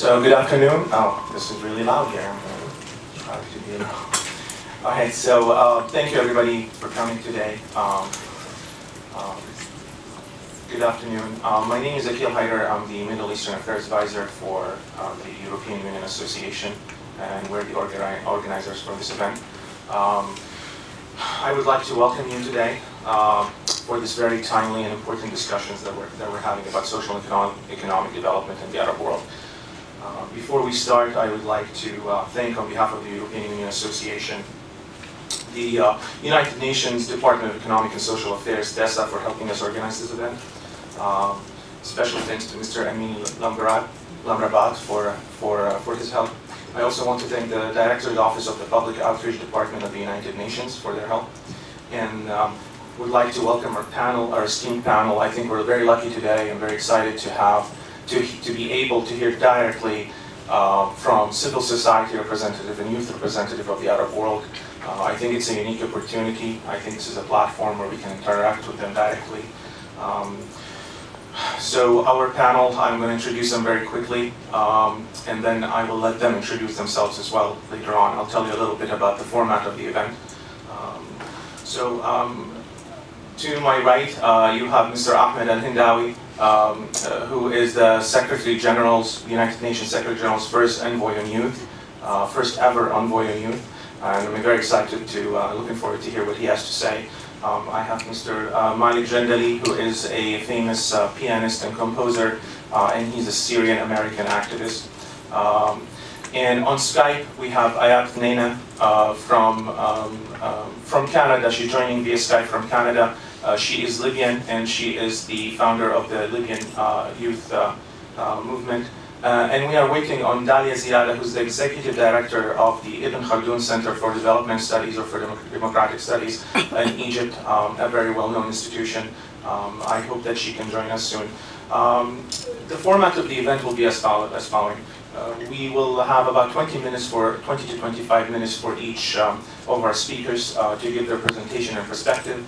So good afternoon. Oh, this is really loud here. I'm going to try to be loud. Okay, so thank you everybody for coming today. Good afternoon. My name is Akil Haider. I'm the Middle Eastern Affairs Advisor for the European Union Association, and we're the organizers for this event. I would like to welcome you today for this very timely and important discussions that we're having about social and economic development in the Arab world. Before we start, I would like to thank, on behalf of the European Union Association, the United Nations Department of Economic and Social Affairs, DESA, for helping us organize this event. Special thanks to Mr. Amin Lamrabat for his help. I also want to thank the Director's Office of the Public Outreach Department of the United Nations for their help. And would like to welcome our panel, our esteemed panel. I think we're very lucky today and very excited to have to be able to hear directly from civil society representative and youth representative of the Arab world. I think it's a unique opportunity. I think this is a platform where we can interact with them directly. So our panel, I'm going to introduce them very quickly, and then I will let them introduce themselves as well later on. I'll tell you a little bit about the format of the event. To my right, you have Mr. Ahmad Alhendawi, who is the Secretary General's, United Nations Secretary General's first Envoy on Youth, first ever Envoy on Youth. And I'm very excited looking forward to hear what he has to say. I have Mr. Malek Jandali, who is a famous pianist and composer, and he's a Syrian American activist. And on Skype, we have Ayat Mneina from Canada. She's joining via Skype from Canada. She is Libyan, and she is the founder of the Libyan youth movement. And we are waiting on Dalia Ziada, who's the Executive Director of the Ibn Khaldun Center for Development Studies or for Democratic Studies in Egypt, a very well-known institution. I hope that she can join us soon. The format of the event will be as following. We will have about 20 to 25 minutes for each of our speakers to give their presentation and perspective.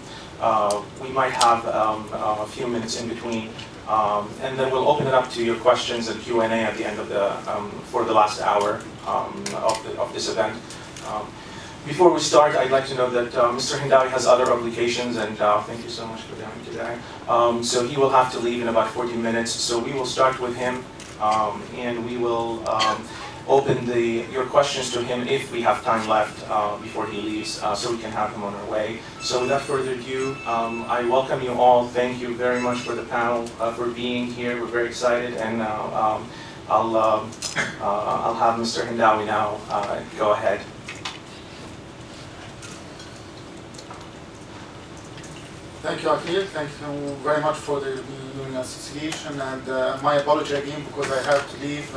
We might have a few minutes in between. And then we'll open it up to your questions and Q&A at the end of for the last hour of this event. Before we start, I'd like to know that Mr. Hendawi has other obligations, and thank you so much for coming today. So he will have to leave in about 40 minutes. So we will start with him, and we will open your questions to him if we have time left before he leaves, so we can have him on our way. So without further ado, I welcome you all. Thank you very much for the panel, for being here. We're very excited, and I'll have Mr. Hendawi now go ahead. Thank you, Akil. Thank you very much for the Union Association, and my apology again because I have to leave.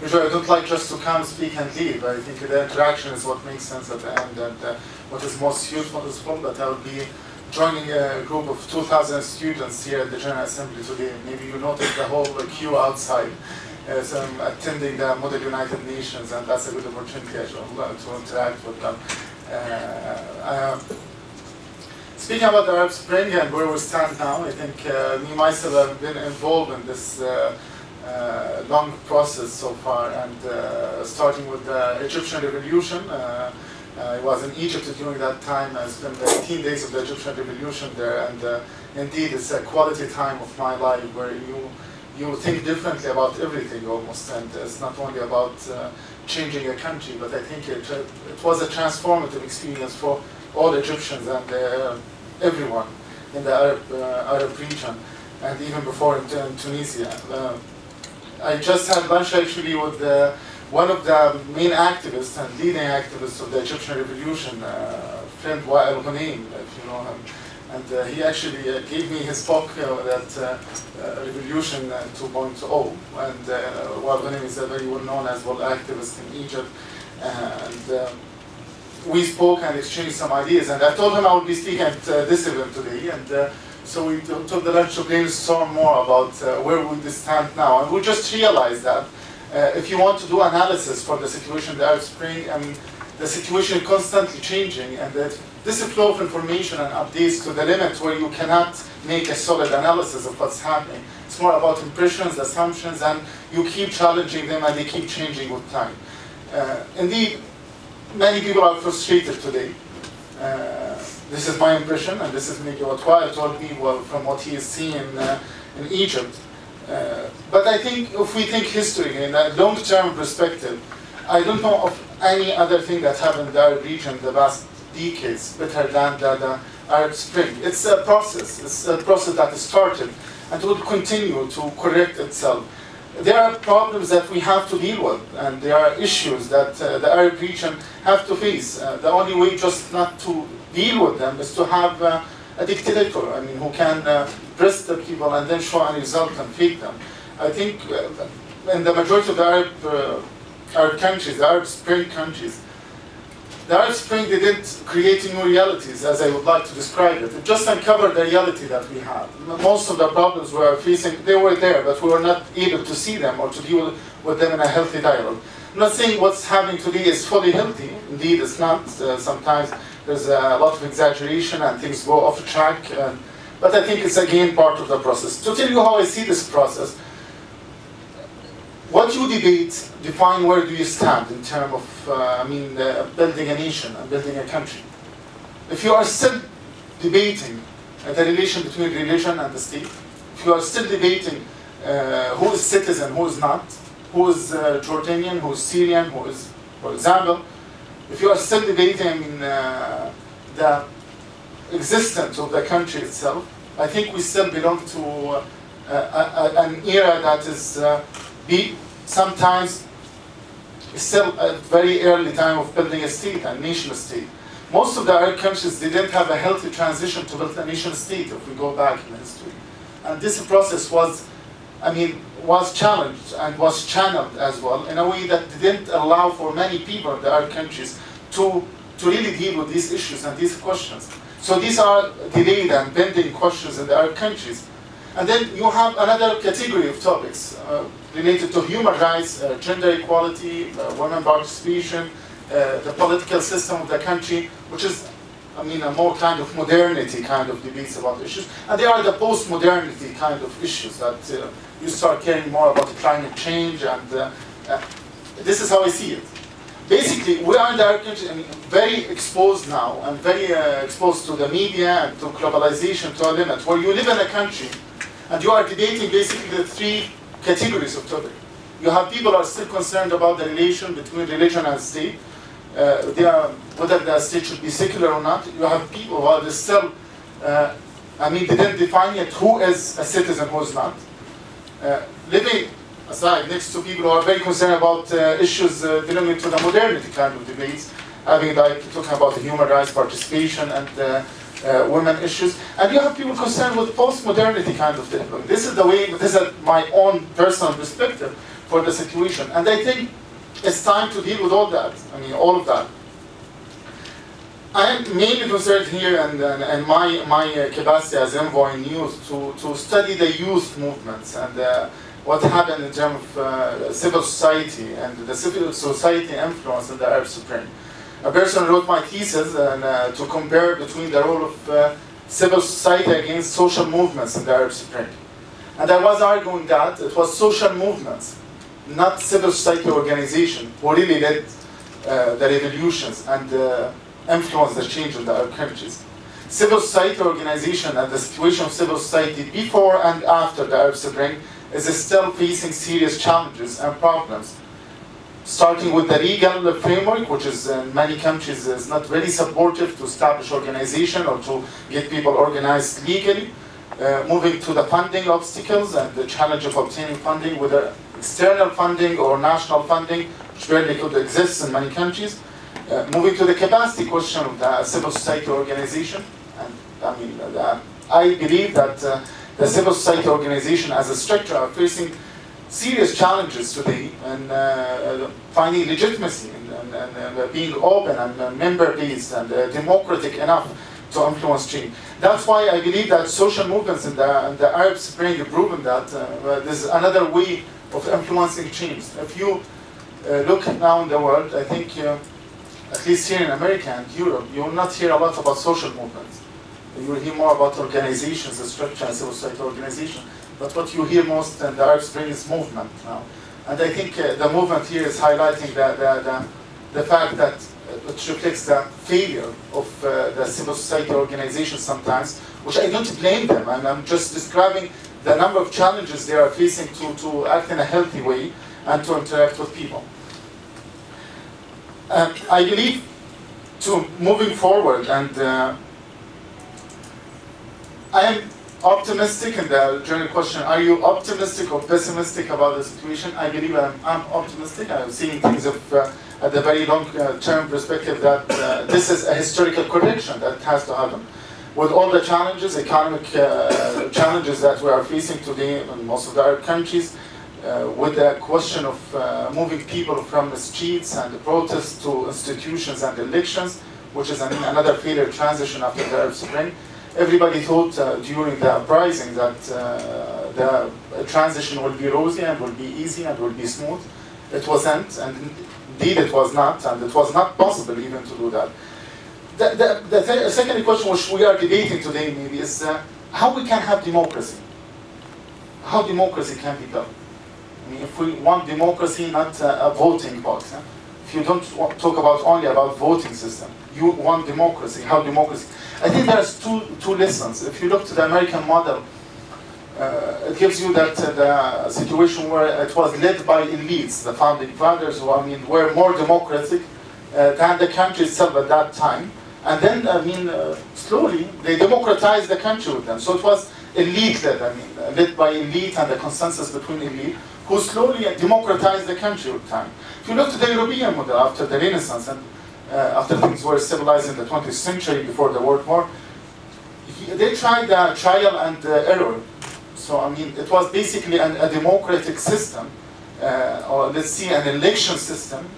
Usually I don't like just to come, speak, and leave. I think the interaction is what makes sense at the end, and what is most useful is that I will be joining a group of 2,000 students here at the General Assembly today. Maybe you noticed the whole queue outside. So I'm attending the Model United Nations, and that's a good opportunity to interact with them. Speaking about the Arab Spring and where we stand now, I think me myself have been involved in this long process so far, and starting with the Egyptian Revolution. I was in Egypt during that time. I spent 18 days of the Egyptian Revolution there, and indeed it's a quality time of my life where you think differently about everything almost, and it's not only about changing a country, but I think it was a transformative experience for all Egyptians and everyone in the Arab region, and even before in Tunisia. I just had lunch actually with one of the main activists and leading activists of the Egyptian Revolution, friend Al-Ghunaim, if you know him. And he actually gave me his book, that Revolution 2.0. And Al-Ghunaim is a very well-known as well activist in Egypt. And we spoke and exchanged some ideas. And I told him I would be speaking at this event today. And so we took the lunch to brainstorm more about where we stand now. And we just realized that if you want to do analysis for the situation in the Arab Spring, and the situation constantly changing, and that this flow of information and updates to the limit where you cannot make a solid analysis of what's happening. It's more about impressions, assumptions, and you keep challenging them and they keep changing with time. Indeed, many people are frustrated today. This is my impression, and this is maybe what Wyatt told me from what he is seeing in Egypt. But I think if we think history in a long-term perspective, I don't know of any other thing that happened in the Arab region in the last decades better than the Arab Spring. It's a process. It's a process that started and will continue to correct itself. There are problems that we have to deal with, and there are issues that the Arab region have to face. The only way just not to deal with them is to have a dictator, I mean, who can press the people and then show a result and fake them. I think in the majority of the Arab countries, the Arab Spring countries, the Arab Spring didn't create new realities, as I would like to describe it. It just uncovered the reality that we had. Most of the problems we are facing, they were there, but we were not able to see them or to deal with them in a healthy dialogue. I'm not saying what's happening today is fully healthy. Indeed, it's not. Sometimes there's a lot of exaggeration and things go off track. But I think it's again part of the process. To tell you how I see this process, what you debate define where do you stand in terms of building a nation and building a country. If you are still debating the relation between religion and the state, if you are still debating who is citizen, who is not, who is Jordanian, who is Syrian, who is, for example, if you are still debating the existence of the country itself, I think we still belong to an era that is sometimes still a very early time of building a state, a nation state. Most of the Arab countries didn't have a healthy transition to build a nation state if we go back in history. And this process was challenged and was channeled as well in a way that didn't allow for many people in the Arab countries to really deal with these issues and these questions. So these are delayed and pending questions in the Arab countries. And then you have another category of topics related to human rights, gender equality, women participation, the political system of the country, which is, a more kind of modernity kind of debates about issues. And they are the post-modernity kind of issues that you start caring more about climate change, and this is how I see it. Basically, we are in the Arab country very exposed now, and very exposed to the media and to globalization to a limit, where you live in a country and you are debating basically the three categories of topic. You have people who are still concerned about the relation between religion and state, whether the state should be secular or not. You have people who are still, they didn't define yet who is a citizen, who is not. Living aside next to people who are very concerned about issues dealing to the modernity kind of debates, talking about the human rights participation and women issues, and you have people concerned with post-modernity kind of development. This is the way, this is my own personal perspective for the situation, and I think it's time to deal with all that, all of that. I am mainly concerned here, and my capacity as Envoy in youth, to study the youth movements and what happened in terms of civil society and the civil society influence in the Arab Spring. A person wrote my thesis to compare between the role of civil society against social movements in the Arab Spring. And I was arguing that it was social movements, not civil society organization, who really led the revolutions and influenced the change in the Arab countries. Civil society organization and the situation of civil society before and after the Arab Spring is still facing serious challenges and problems. Starting with the legal framework, which is in many countries is not very supportive to establish organization or to get people organized legally. Moving to the funding obstacles and the challenge of obtaining funding, whether external funding or national funding, which barely could exist in many countries. Moving to the capacity question of the civil society organization. And I believe that the civil society organization as a structure are facing serious challenges today, and finding legitimacy and being open and member-based and democratic enough to influence change. That's why I believe that social movements in the Arab Spring have proven that there's another way of influencing change. If you look now in the world, I think at least here in America and Europe, you will not hear a lot about social movements. You will hear more about organizations, the structure and civil society organization. But what you hear most in the Arab Spring is movement now. And I think the movement here is highlighting the fact that it reflects the failure of the civil society organizations sometimes, which I don't blame them. And I'm just describing the number of challenges they are facing to act in a healthy way and to interact with people. I believe moving forward, and I am optimistic in the general question, are you optimistic or pessimistic about the situation? I believe I'm optimistic. I'm seeing things at the very long-term perspective that this is a historical correction that has to happen. With all the challenges, economic challenges that we are facing today in most of the Arab countries, with the question of moving people from the streets and the protests to institutions and elections, which is another failure transition after the Arab Spring. Everybody thought during the uprising that the transition will be rosy and will be easy and will be smooth. It wasn't, and indeed it was not, and it was not possible even to do that. The second question which we are debating today maybe is how we can have democracy. How democracy can be built. I mean, if we want democracy, not a voting box. If you don't talk only about voting system, you want democracy. How democracy? I think there's two lessons. If you look to the American model, it gives you that the situation where it was led by elites, the founding fathers, who were more democratic than the country itself at that time. And then, slowly, they democratized the country with them. So it was elite-led, led by elite and the consensus between elite, who slowly democratized the country with time. If you look to the European model after the Renaissance and after things were civilized in the 20th century before the World War, they tried trial and error. So, it was basically a democratic system, or let's see, an election system,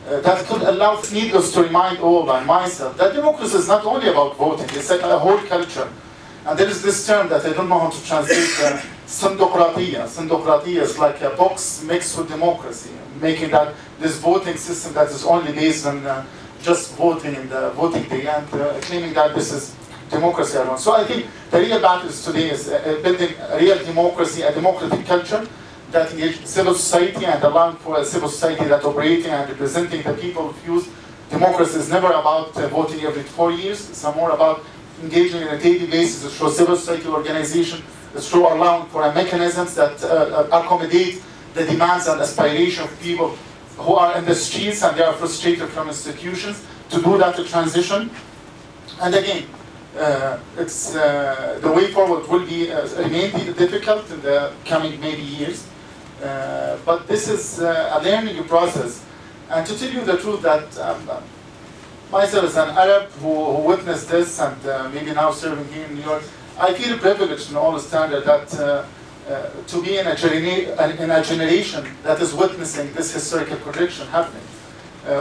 that could allow, needless to remind all and myself, that democracy is not only about voting, it's like a whole culture. And there is this term that I don't know how to translate, syndocratia. Syndocratia is like a box mixed with democracy, making that this voting system that is only based on just voting in the voting day and claiming that this is democracy alone. So I think the real battle today is building a real democracy, a democratic culture that engages civil society and allowing for a civil society that operating and representing the people's views. Democracy is never about voting every 4 years. It's more about engaging on a daily basis through civil society organization, through allowing for mechanisms that accommodate the demands and aspirations of people who are in the streets and they are frustrated from institutions, to do that transition. And again, it's the way forward will be remain difficult in the coming maybe years, but this is a learning process. And to tell you the truth, that myself as an Arab who witnessed this and maybe now serving here in New York, I feel privileged in all standard that to be in a generation that is witnessing this historical correction happening.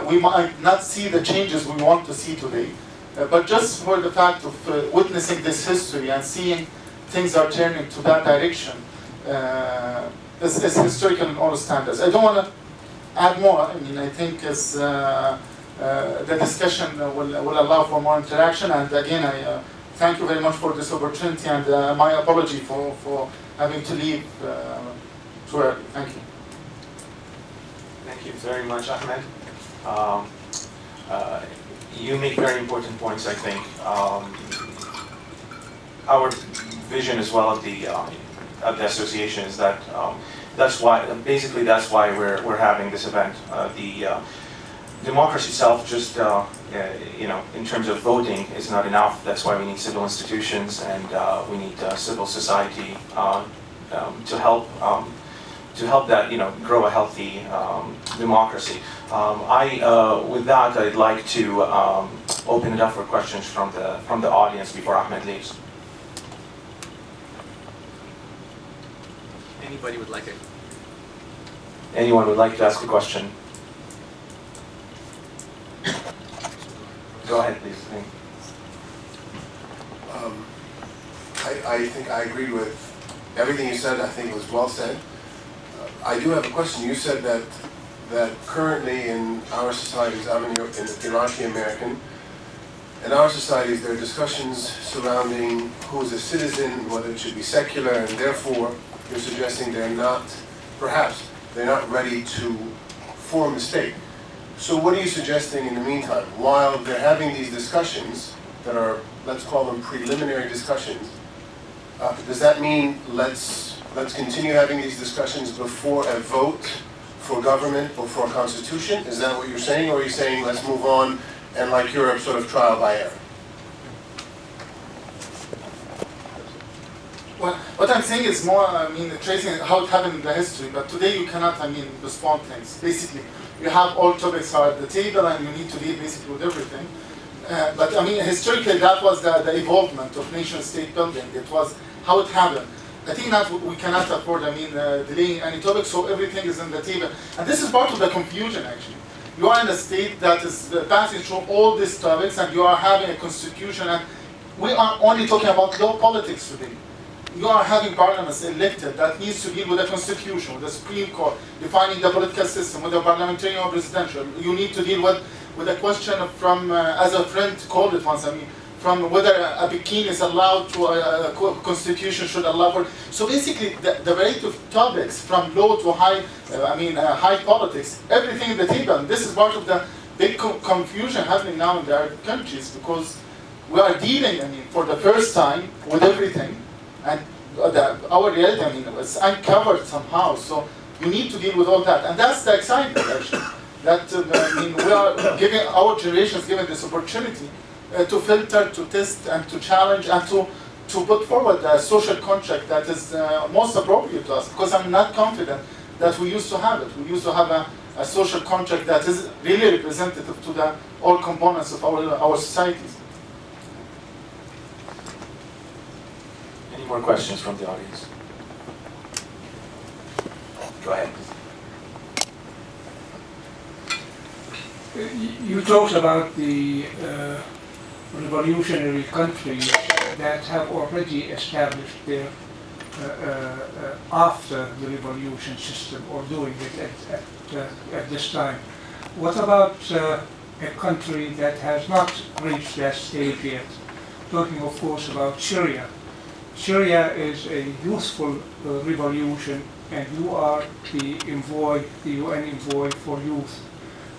We might not see the changes we want to see today, but just for the fact of witnessing this history and seeing things are turning to that direction is historical in all standards. I don't want to add more. I think as the discussion will allow for more interaction. And again, I thank you very much for this opportunity, and my apology for having to leave too early. Thank you. Thank you very much, Ahmed. You make very important points, I think. Our vision as well of the association is that that's why we're having this event. The democracy itself, just in terms of voting, is not enough. That's why we need civil institutions, and we need civil society to help that grow a healthy democracy. With that, I'd like to open it up for questions from the audience before Ahmed leaves. Anybody would like it? Anyone would like to ask a question? Go ahead, please. I think I agree with everything you said. I think it was well said. I do have a question. You said that that currently in our societies, I'm an Iraqi American, in our societies there are discussions surrounding who's a citizen, whether it should be secular, and therefore you're suggesting they're not, perhaps, they're not ready to form a state. So what are you suggesting in the meantime? While they're having these discussions that are, let's call them preliminary discussions, does that mean let's continue having these discussions before a vote for government or for a constitution? Is that what you're saying? Or are you saying let's move on and like Europe sort of trial by error? Well, what I'm saying is more, tracing how it happened in the history, but today you cannot, respond things. Basically, you have all topics are at the table and you need to deal basically with everything. But historically that was the evolvement of nation-state building. It was how it happened. I think that we cannot afford, delaying any topic, so everything is on the table. And this is part of the confusion, actually. You are in a state that is passing through all these topics, and you are having a constitution, and we are only talking about law politics today. You are having parliaments elected that needs to deal with the constitution, with the Supreme Court, defining the political system, with the parliamentarian or presidential. You need to deal with a question from, as a friend called it once, from whether a bikini is allowed to a constitution should allow for. So basically, the variety of topics from low to high, high politics, everything in the table. And this is part of the big confusion happening now in the Arab countries, because we are dealing, for the first time with everything, and our reality, it's uncovered somehow. So you need to deal with all that, and that's the excitement actually. That we are giving our generations given this opportunity. To filter, to test, and to challenge, and to put forward a social contract that is most appropriate to us. Because I'm not confident that we used to have it. We used to have a social contract that is really representative to all components of our societies. Any more questions from the audience? Go ahead. You talked about the revolutionary countries that have already established their after the revolution system, or doing it at this time. What about a country that has not reached that stage yet? Talking of course about Syria. Syria is a youthful revolution, and you are the envoy, the UN envoy for youth.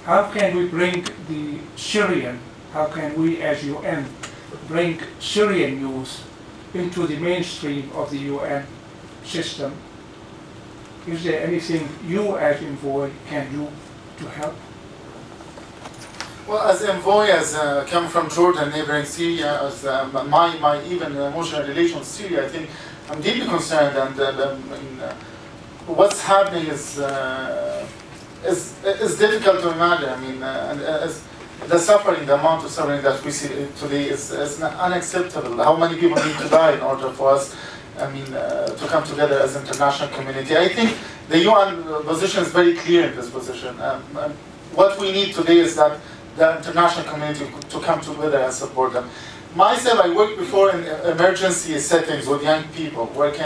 How can we bring the Syrian, how can we as UN bring Syrian youth into the mainstream of the UN system? Is there anything you as envoy can do to help? Well, as envoy, as come from Jordan, neighboring Syria, as my even emotional relation with Syria, I think I'm deeply concerned, and what's happening is difficult to imagine. And as the suffering, the amount of suffering that we see today is unacceptable. How many people need to die in order for us, to come together as an international community? I think the UN position is very clear in this position. What we need today is that the international community to come together and support them. Myself, I worked before in emergency settings with young people, working,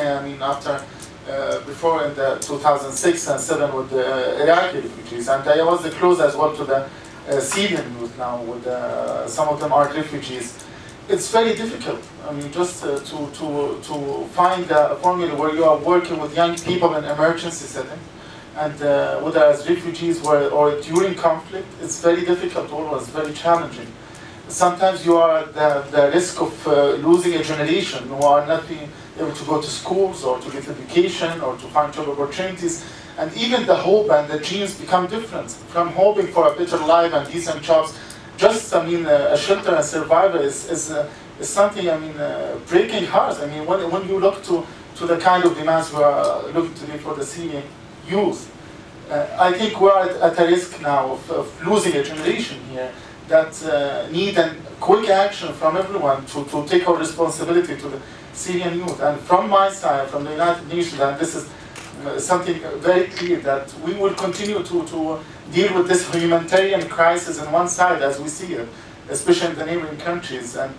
before in the 2006 and 2007 with the Iraqi refugees, and I was close as well to the Syrian youth now, with some of them are refugees. It's very difficult. Just to find a formula where you are working with young people in emergency setting, and whether as refugees or during conflict, it's very difficult, always very challenging. Sometimes you are at the risk of losing a generation who are not being able to go to schools or to get education or to find job opportunities. And even the hope and the dreams become different. From hoping for a better life and decent jobs, just a shelter and survival is something breaking hearts. When you look to the kind of demands we are looking today for the Syrian youth, I think we are at a risk now of losing a generation here that need a quick action from everyone to take our responsibility to the Syrian youth. And from my side, from the United Nations, and this is something very clear, that we will continue to deal with this humanitarian crisis on one side as we see it, especially in the neighboring countries. And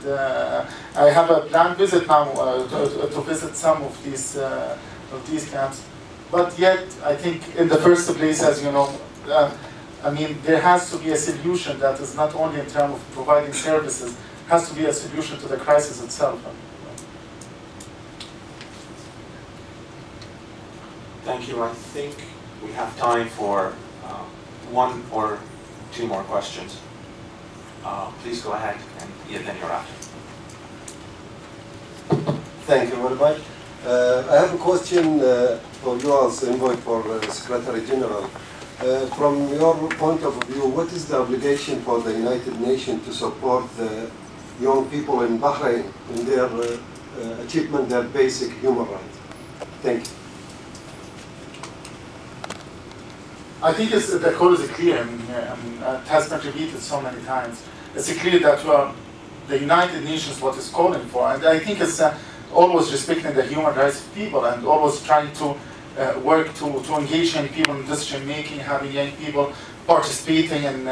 I have a planned visit now to visit some of these camps. But yet, I think in the first place, as you know, I mean, there has to be a solution that is not only in terms of providing services, has to be a solution to the crisis itself. Thank you. I think we have time for one or two more questions. Please go ahead, and then you're after. Thank you very much. I have a question for you as Envoy for Secretary General. From your point of view, what is the obligation for the United Nations to support the young people in Bahrain in their achievement their basic human rights? Thank you. I think the call is clear. I mean, it has been repeated so many times. It's clear that the United Nations what is calling for, and I think it's always respecting the human rights of people and always trying to work to engage young people in decision making, having young people participating in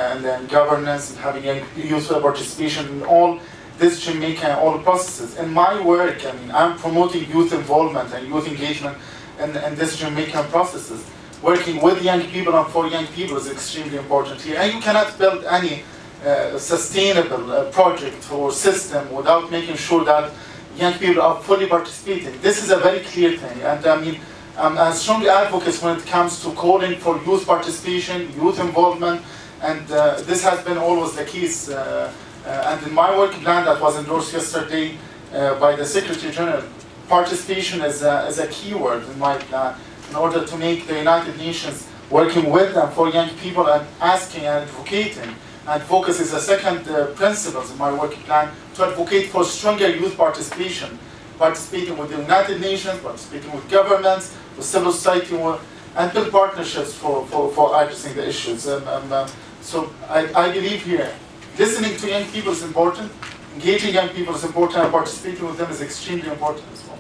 governance, and having young youth participation in all decision making and all processes. In my work, I mean, I'm promoting youth involvement and youth engagement in decision making processes. Working with young people and for young people is extremely important here. And you cannot build any sustainable project or system without making sure that young people are fully participating. This is a very clear thing. And I mean, I'm a strong advocate when it comes to calling for youth participation, youth involvement, and this has been always the case. And in my work plan that was endorsed yesterday by the Secretary General, participation is a key word in my plan, in order to make the United Nations working with them for young people and asking and advocating. And focus is a second principle in my working plan, to advocate for stronger youth participation, participating with the United Nations, participating with governments, with civil society, and build partnerships for addressing the issues. So I believe here, listening to young people is important, engaging young people is important, and participating with them is extremely important as well.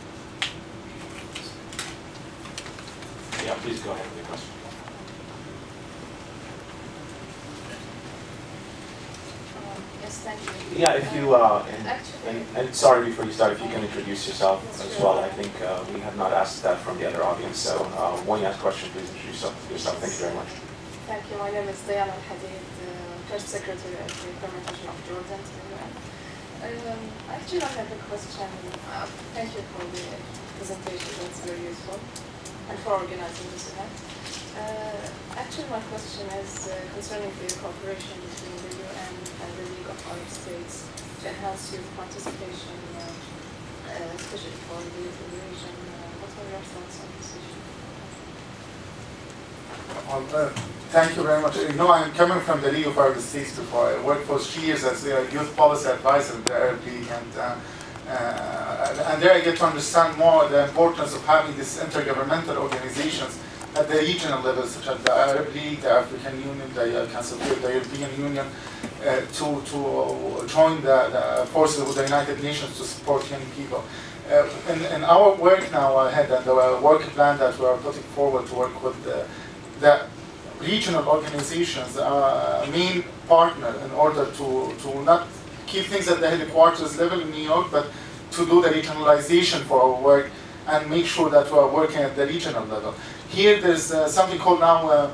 Yeah, please go ahead with your question. Yes, thank you. Yeah, if you, and sorry before you start, if you can introduce yourself as well. I think we have not asked that from the other audience, so when you ask a question, please introduce yourself. Thank you very much. Thank you. My name is Dalia Ziada, First Secretary of the Implementation of Jordan to the UN. Actually, I have a question. Thank you for the presentation, that's very useful, and for organizing this event. Actually, my question is concerning the cooperation between the UN and the League of Arab States to enhance youth participation, especially for the youth in the region. What are your thoughts on this issue? Thank you very much. You know, I'm coming from the League of Arab States before. I worked for 3 years as a youth policy advisor in the Arab League, and there I get to understand more the importance of having these intergovernmental organizations at the regional level, such as the Arab League, the African Union, the Council of the European Union, to join the forces with the United Nations to support young people. In our work now ahead, and the work plan that we are putting forward to work with the regional organizations, main partner in order to not keep things at the headquarters level in New York, but to do the regionalization for our work and make sure that we are working at the regional level. Here there's something called now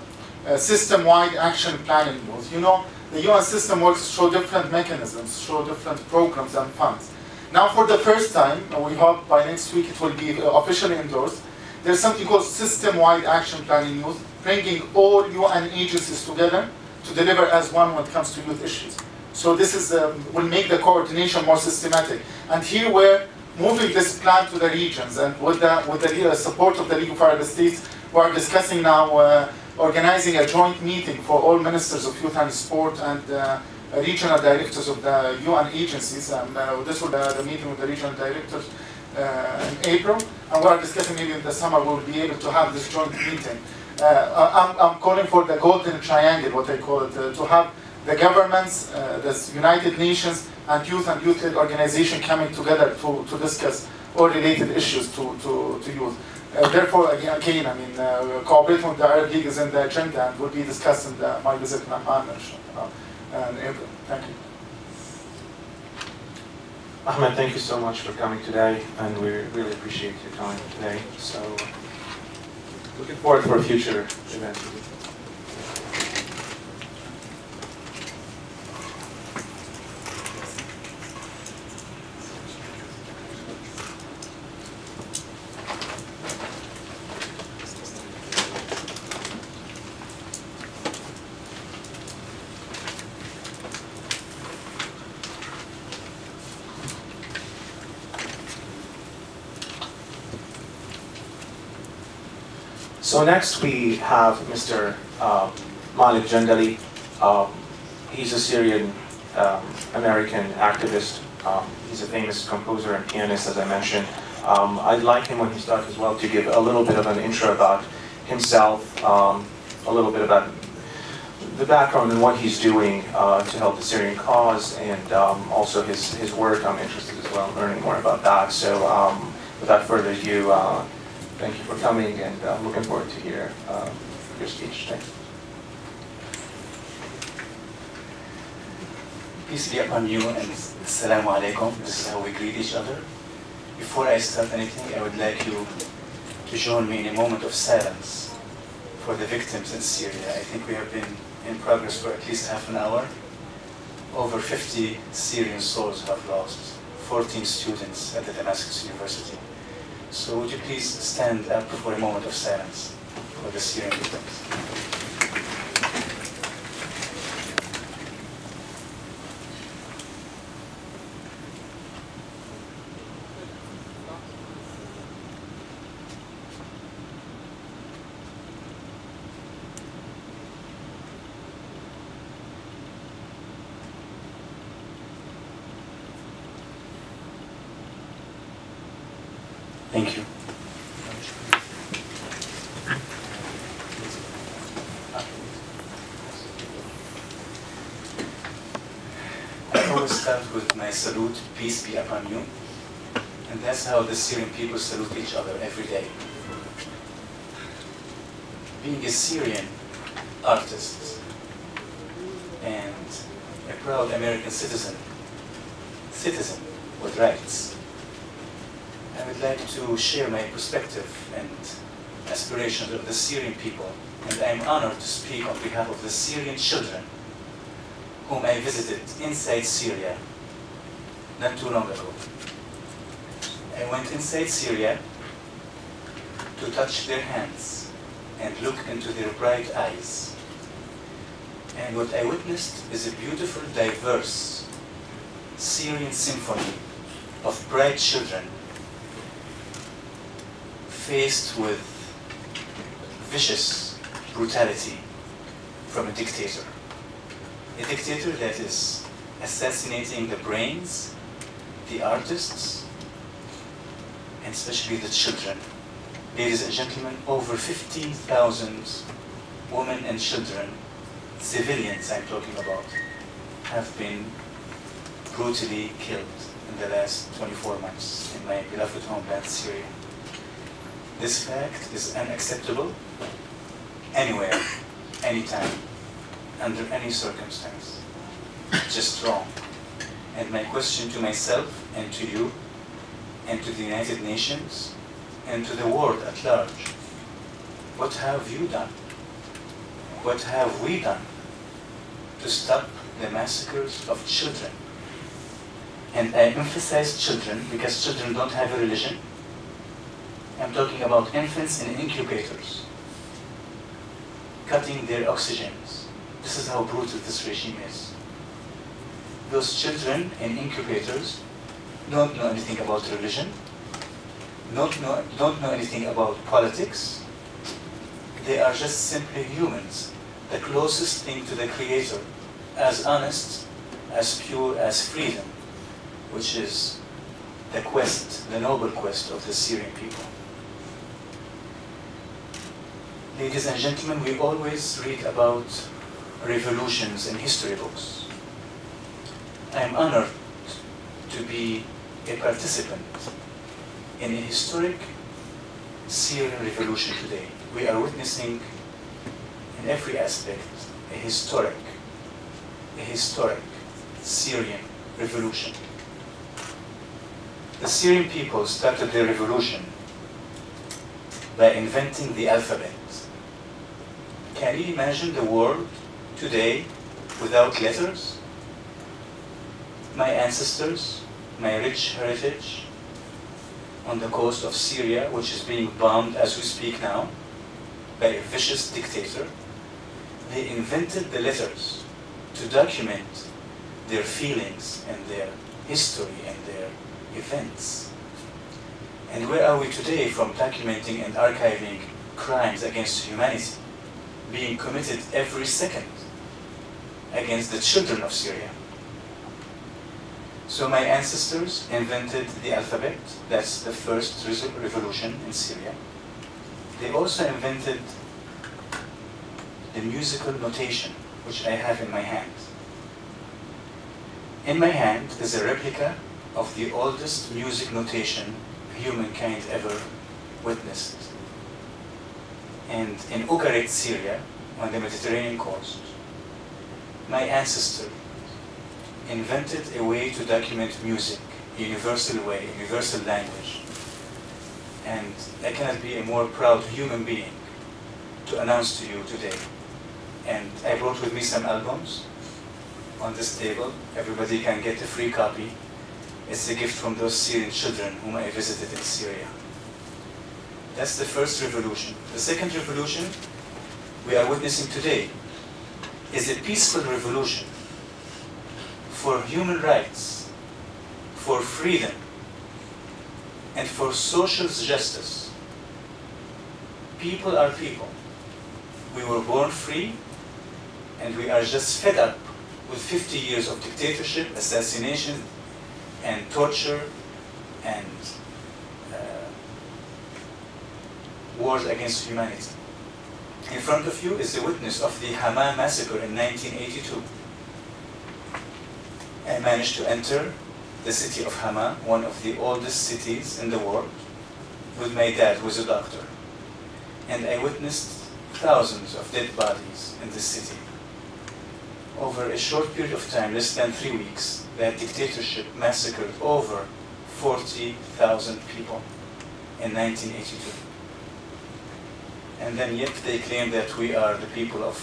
system-wide action plan in youth. You know, the UN system works through different mechanisms, through different programs and funds. Now for the first time, we hope by next week it will be officially endorsed, there's something called system-wide action plan in youth, bringing all UN agencies together to deliver as one when it comes to youth issues. So this is will make the coordination more systematic. And here we're moving this plan to the regions, and with the support of the League of Arab States, we are discussing now organizing a joint meeting for all ministers of youth and sport and regional directors of the UN agencies. And this will be the meeting with the regional directors in April, and we are discussing maybe in the summer we'll be able to have this joint meeting. I'm calling for the golden triangle, what I call it, to have the governments, the United Nations, and youth-led organization coming together to discuss all related issues to youth. Therefore, again, I mean, cooperating with the Arab League is in the agenda and will be discussed in my visit in Amman in April. Thank you. Ahmed, thank you so much for coming today, and we really appreciate your time today. So, looking forward for a future event. So next we have Mr. Malek Jandali. He's a Syrian American activist. He's a famous composer and pianist, as I mentioned. I'd like him when he starts as well to give a little bit of an intro about himself, a little bit about the background and what he's doing to help the Syrian cause, and also his work. I'm interested as well in learning more about that. So without further ado, thank you for coming, and I'm looking forward to hear your speech. Thanks. Peace be upon you, and assalamu alaikum. This is how we greet each other. Before I start anything, I would like you to join me in a moment of silence for the victims in Syria. I think we have been in progress for at least half an hour. Over 50 Syrian souls have lost, 14 students at the Damascus University. So would you please stand up for a moment of silence for the Syrian victims? Thank you. I always start with my salute, peace be upon you. And that's how the Syrian people salute each other every day. Being a Syrian artist and a proud American citizen with rights, I would like to share my perspective and aspirations of the Syrian people, and I am honored to speak on behalf of the Syrian children whom I visited inside Syria not too long ago. I went inside Syria to touch their hands and look into their bright eyes. And what I witnessed is a beautiful, diverse Syrian symphony of bright children faced with vicious brutality from a dictator. A dictator that is assassinating the brains, the artists, and especially the children. Ladies and gentlemen, over 15,000 women and children, civilians I'm talking about, have been brutally killed in the last 24 months in my beloved homeland, Syria. This fact is unacceptable anywhere, anytime, under any circumstance. Just wrong. And my question to myself and to you and to the United Nations and to the world at large, what have you done? What have we done to stop the massacres of children? And I emphasize children because children don't have a religion. I'm talking about infants in incubators, cutting their oxygens. This is how brutal this regime is. Those children in incubators don't know anything about religion, don't know anything about politics. They are just simply humans, the closest thing to the Creator, as honest, as pure as freedom, which is the quest, the noble quest of the Syrian people. Ladies and gentlemen, we always read about revolutions in history books. I am honored to be a participant in a historic Syrian revolution today. We are witnessing in every aspect a historic Syrian revolution. The Syrian people started their revolution by inventing the alphabet. Can you imagine the world today without letters? My ancestors, my rich heritage on the coast of Syria, which is being bombed as we speak now by a vicious dictator, they invented the letters to document their feelings and their history and their events. And where are we today from documenting and archiving crimes against humanity being committed every second against the children of Syria. So my ancestors invented the alphabet. That's the first revolution in Syria. They also invented the musical notation, which I have in my hand. In my hand is a replica of the oldest music notation humankind ever witnessed. And in Ugarit, Syria, on the Mediterranean coast, my ancestor invented a way to document music, a universal way, a universal language. And I cannot be a more proud human being to announce to you today. And I brought with me some albums on this table. Everybody can get a free copy. It's a gift from those Syrian children whom I visited in Syria. That's the first revolution. The second revolution we are witnessing today is a peaceful revolution for human rights, for freedom, and for social justice. People are people. We were born free, and we are just fed up with 50 years of dictatorship, assassination, and torture, and wars against humanity. In front of you is the witness of the Hama massacre in 1982. I managed to enter the city of Hama, one of the oldest cities in the world, with my dad, who is a doctor. And I witnessed thousands of dead bodies in this city. Over a short period of time, less than 3 weeks, that dictatorship massacred over 40,000 people in 1982. And then yet they claim that we are the people of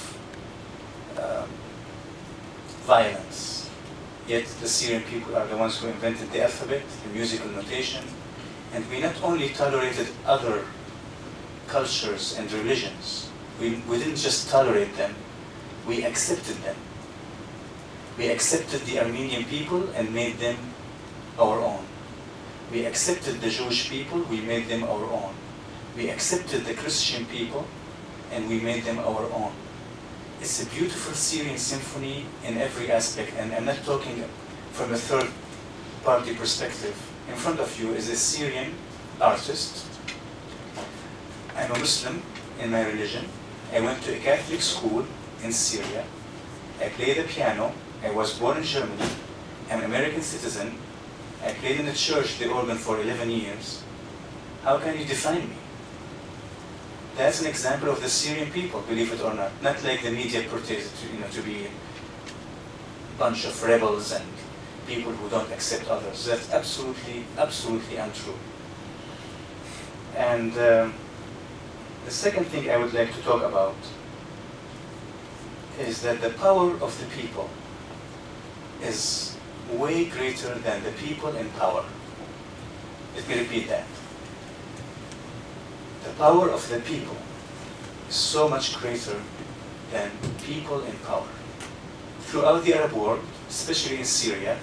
violence. Yet the Syrian people are the ones who invented the alphabet, the musical notation, and we not only tolerated other cultures and religions, we didn't just tolerate them, we accepted them. We accepted the Armenian people and made them our own. We accepted the Jewish people, we made them our own. We accepted the Christian people and we made them our own. It's a beautiful Syrian symphony in every aspect, and I'm not talking from a third-party perspective. In front of you is a Syrian artist. I'm a Muslim in my religion. I went to a Catholic school in Syria. I play the piano. I was born in Germany. I'm an American citizen. I played in the church, the organ, for 11 years. How can you define me? That's an example of the Syrian people, believe it or not. Not like the media portrays it to be a bunch of rebels and people who don't accept others. That's absolutely, absolutely untrue. And the second thing I would like to talk about is that the power of the people is way greater than the people in power. Let me repeat that. The power of the people is so much greater than people in power. Throughout the Arab world, especially in Syria,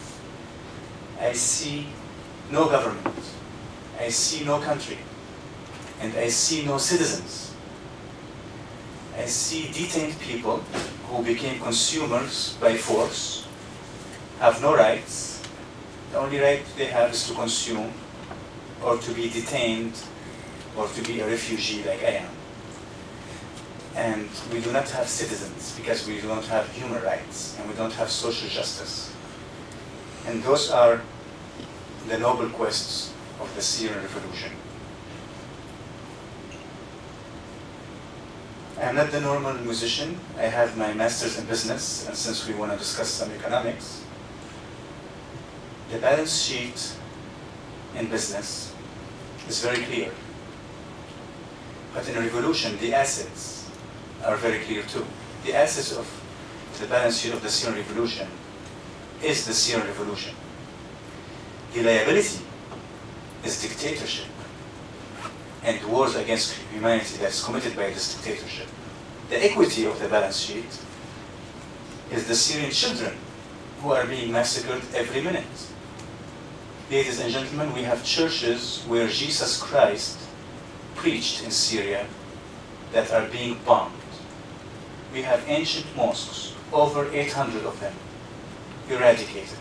I see no government, I see no country, and I see no citizens. I see detained people who became consumers by force, have no rights. The only right they have is to consume or to be detained or to be a refugee like I am. And we do not have citizens because we don't have human rights and we don't have social justice. And those are the noble quests of the Syrian revolution. I'm not the normal musician. I have my master's in business, and since we want to discuss some economics, the balance sheet in business is very clear. But in a revolution, the assets are very clear too. The assets of the balance sheet of the Syrian revolution is the Syrian revolution. The liability is dictatorship and wars against humanity that's committed by this dictatorship. The equity of the balance sheet is the Syrian children who are being massacred every minute. Ladies and gentlemen, we have churches where Jesus Christ preached in Syria that are being bombed. We have ancient mosques, over 800 of them, eradicated.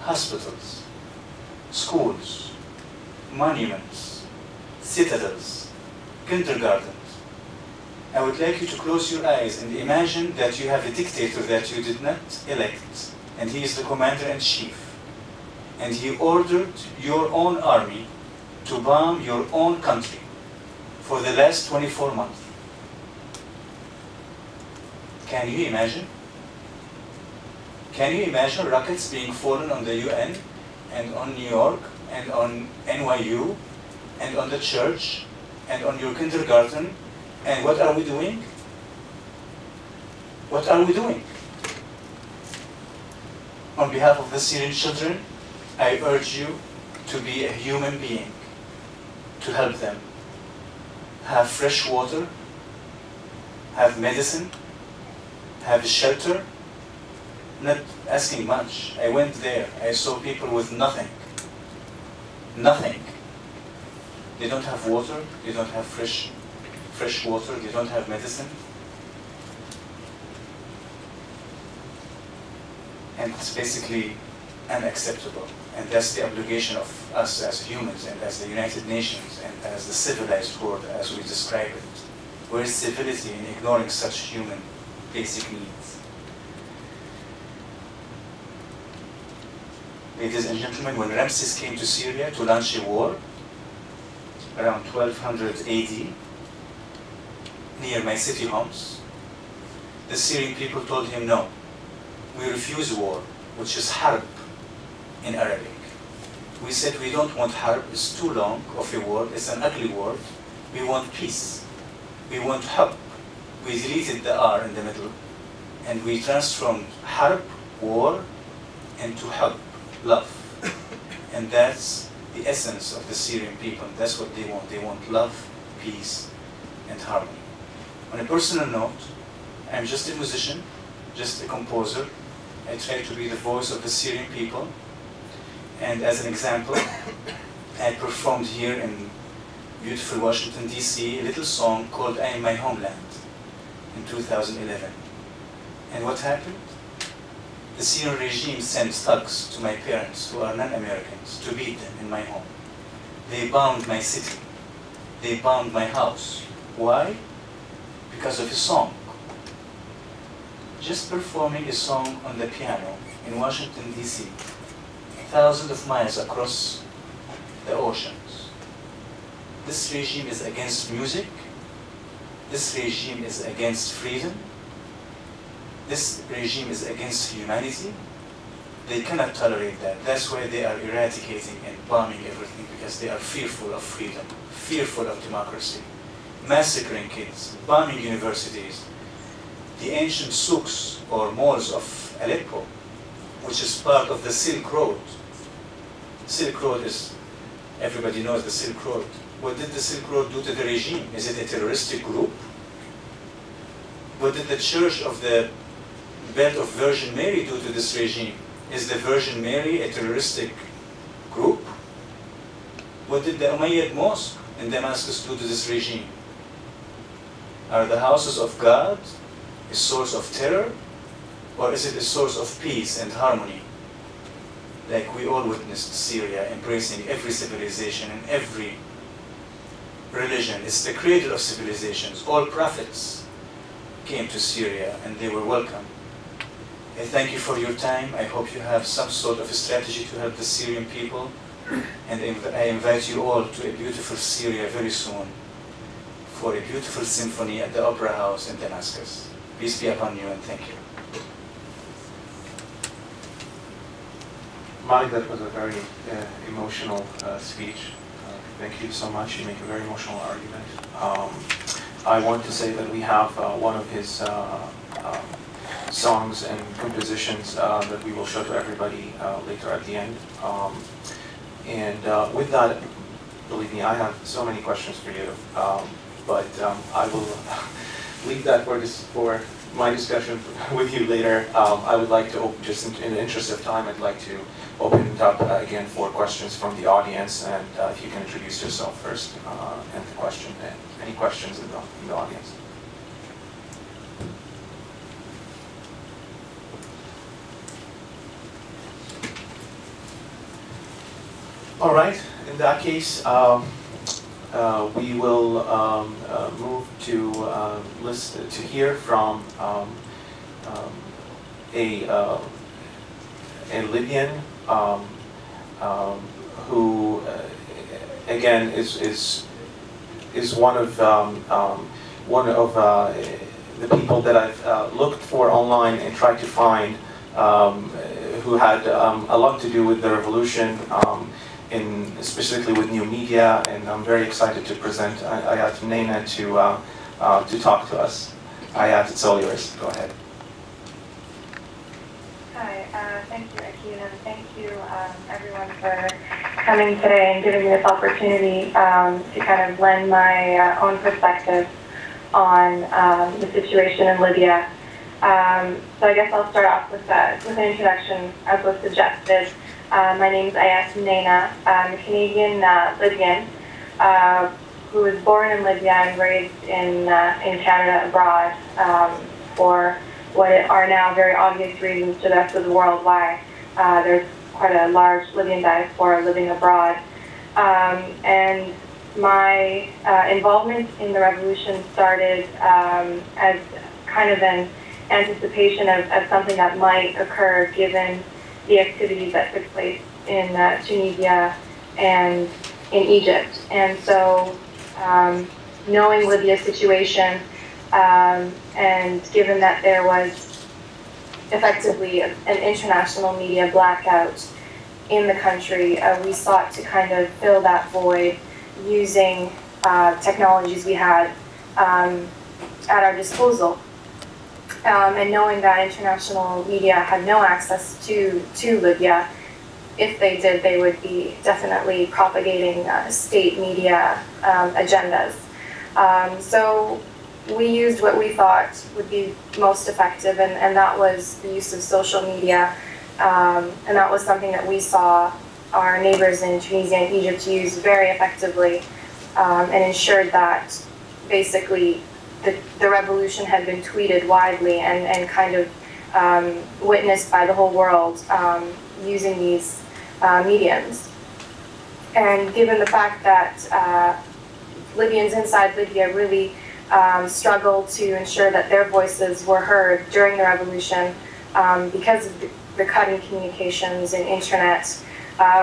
Hospitals, schools, monuments, citadels, kindergartens. I would like you to close your eyes and imagine that you have a dictator that you did not elect, and he is the commander-in-chief, and he ordered your own army to bomb your own country for the last 24 months. Can you imagine? Can you imagine rockets being fallen on the UN and on New York and on NYU and on the church and on your kindergarten? And what are we doing? What are we doing? On behalf of the Syrian children, I urge you to be a human being, to help them. Have fresh water, have medicine, have shelter. Not asking much. I went there, I saw people with nothing. Nothing. They don't have water, they don't have fresh water, they don't have medicine. And it's basically unacceptable. And that's the obligation of us as humans and as the United Nations and as the civilized world as we describe it. Where is civility in ignoring such human basic needs? Ladies and gentlemen, when Ramses came to Syria to launch a war, around 1200 AD, near my city Homs, the Syrian people told him, no, we refuse war, which is harb in Arabic. We said we don't want harb, it's too long of a word, it's an ugly word. We want peace. We want hub. We deleted the R in the middle, and we transformed harb, war, into hub, love. And that's the essence of the Syrian people. That's what they want. They want love, peace, and harmony. On a personal note, I'm just a musician, just a composer. I try to be the voice of the Syrian people. And as an example, I performed here in beautiful Washington, D.C., a little song called I Am My Homeland in 2011. And what happened? The Syrian regime sent thugs to my parents, who are non-Americans, to beat them in my home. They bombed my city. They bombed my house. Why? Because of a song. Just performing a song on the piano in Washington, D.C., thousands of miles across the oceans. This regime is against music. This regime is against freedom. This regime is against humanity. They cannot tolerate that. That's why they are eradicating and bombing everything, because they are fearful of freedom, fearful of democracy, massacring kids, bombing universities. The ancient souks or malls of Aleppo, which is part of the Silk Road. Silk Road is, everybody knows the Silk Road. What did the Silk Road do to the regime? Is it a terroristic group? What did the Church of the Belt of Virgin Mary do to this regime? Is the Virgin Mary a terroristic group? What did the Umayyad Mosque in Damascus do to this regime? Are the houses of God a source of terror? Or is it a source of peace and harmony? Like we all witnessed Syria embracing every civilization and every religion. It's the cradle of civilizations. All prophets came to Syria and they were welcome. I thank you for your time. I hope you have some sort of a strategy to help the Syrian people. And I invite you all to a beautiful Syria very soon for a beautiful symphony at the Opera House in Damascus. Peace be upon you and thank you. Malek, that was a very emotional speech. Thank you so much. You make a very emotional argument. I want to say that we have one of his songs and compositions that we will show to everybody later at the end. And with that, believe me, I have so many questions for you, but I will leave that for my discussion with you later, I would like to open, just in the interest of time, I'd like to open it up again for questions from the audience, and if you can introduce yourself first and the question. Any questions in the audience? All right. In that case, we will move to hear from a Libyan who again is one of the people that I've looked for online and tried to find, who had a lot to do with the revolution, specifically with new media, and I'm very excited to present Ayat Mneina to talk to us. Ayat, it's all yours. Go ahead. Hi, thank you, Akil, and thank you everyone for coming today and giving me this opportunity to kind of lend my own perspective on the situation in Libya. So I guess I'll start off with an introduction, as was suggested. My name is Ayat Mneina. I'm a Canadian Libyan who was born in Libya and raised in Canada abroad for what are now very obvious reasons to the rest of the world why there's quite a large Libyan diaspora living abroad. And my involvement in the revolution started as kind of an anticipation of something that might occur given the activities that took place in Tunisia and in Egypt. And so knowing Libya's situation, and given that there was effectively an international media blackout in the country, we sought to kind of fill that void using technologies we had at our disposal. And knowing that international media had no access to Libya, if they did, they would be definitely propagating state media agendas. So we used what we thought would be most effective, and that was the use of social media. And that was something that we saw our neighbors in Tunisia and Egypt use very effectively, and ensured that basically the revolution had been tweeted widely and kind of witnessed by the whole world using these mediums. And given the fact that Libyans inside Libya really struggled to ensure that their voices were heard during the revolution because of the cut in communications and internet,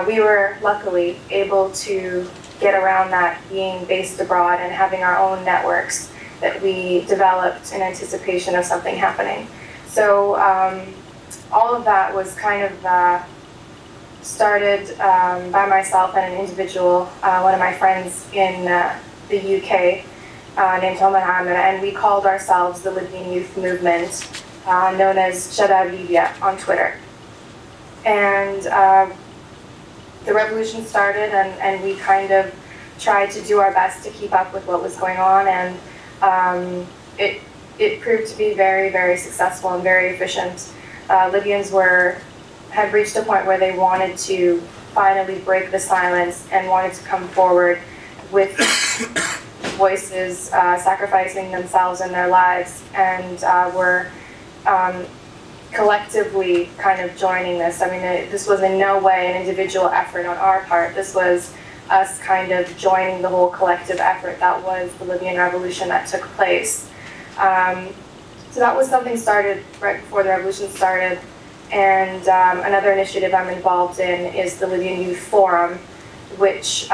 we were luckily able to get around that, being based abroad and having our own networks that we developed in anticipation of something happening. So all of that was kind of started by myself and an individual, one of my friends in the UK, named Ahmad Alhendawi, and we called ourselves the Libyan Youth Movement, known as Shabab Libya on Twitter. And the revolution started, and we kind of tried to do our best to keep up with what was going on, and it proved to be very, very successful and very efficient. Libyans had reached a point where they wanted to finally break the silence and wanted to come forward with voices, sacrificing themselves and their lives, and were collectively kind of joining this. I mean, this was in no way an individual effort on our part. This was us kind of joining the whole collective effort that was the Libyan revolution that took place. So that was something started right before the revolution started. And another initiative I'm involved in is the Libyan Youth Forum, which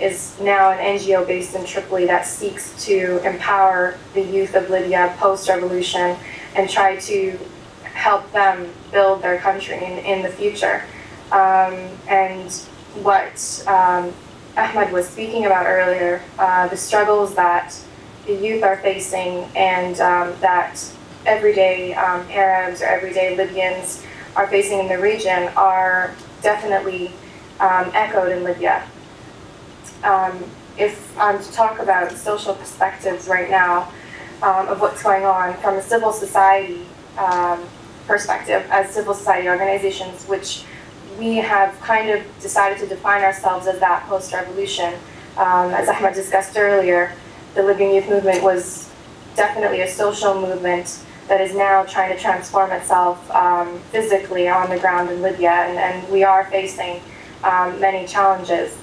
is now an NGO based in Tripoli that seeks to empower the youth of Libya post-revolution and try to help them build their country in the future. And what Ahmad was speaking about earlier, the struggles that the youth are facing, and that everyday Arabs or everyday Libyans are facing in the region are definitely echoed in Libya. If I'm to talk about social perspectives right now, of what's going on from a civil society perspective, as civil society organizations, which we have kind of decided to define ourselves as that post-revolution. As Ahmad discussed earlier, the Libyan youth movement was definitely a social movement that is now trying to transform itself physically on the ground in Libya, and we are facing many challenges.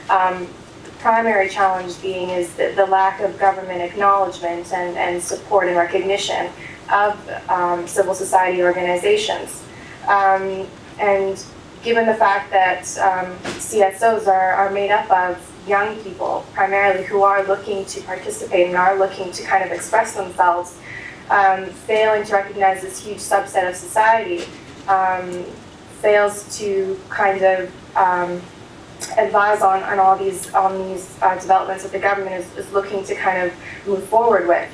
The primary challenge being is the lack of government acknowledgement and support and recognition of civil society organizations. And given the fact that CSOs are made up of young people primarily who are looking to participate and are looking to kind of express themselves, failing to recognize this huge subset of society fails to kind of advise on all these developments that the government is looking to kind of move forward with.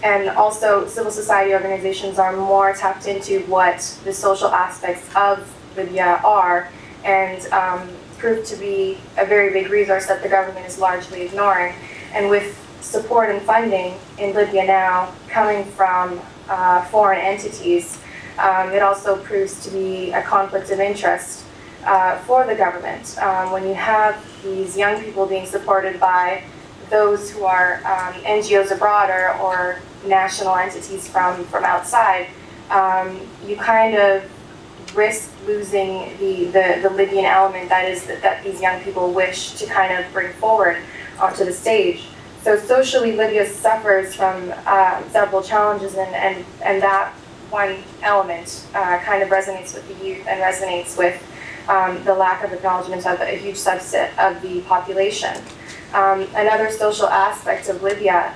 And also, civil society organizations are more tapped into what the social aspects of Libya are, and prove to be a very big resource that the government is largely ignoring. And with support and funding in Libya now coming from foreign entities, it also proves to be a conflict of interest for the government. When you have these young people being supported by those who are NGOs abroad or national entities from outside, you kind of risk losing the Libyan element that these young people wish to kind of bring forward onto the stage. So socially, Libya suffers from several challenges, and that one element kind of resonates with the youth and resonates with the lack of acknowledgement of a huge subset of the population. Another social aspect of Libya,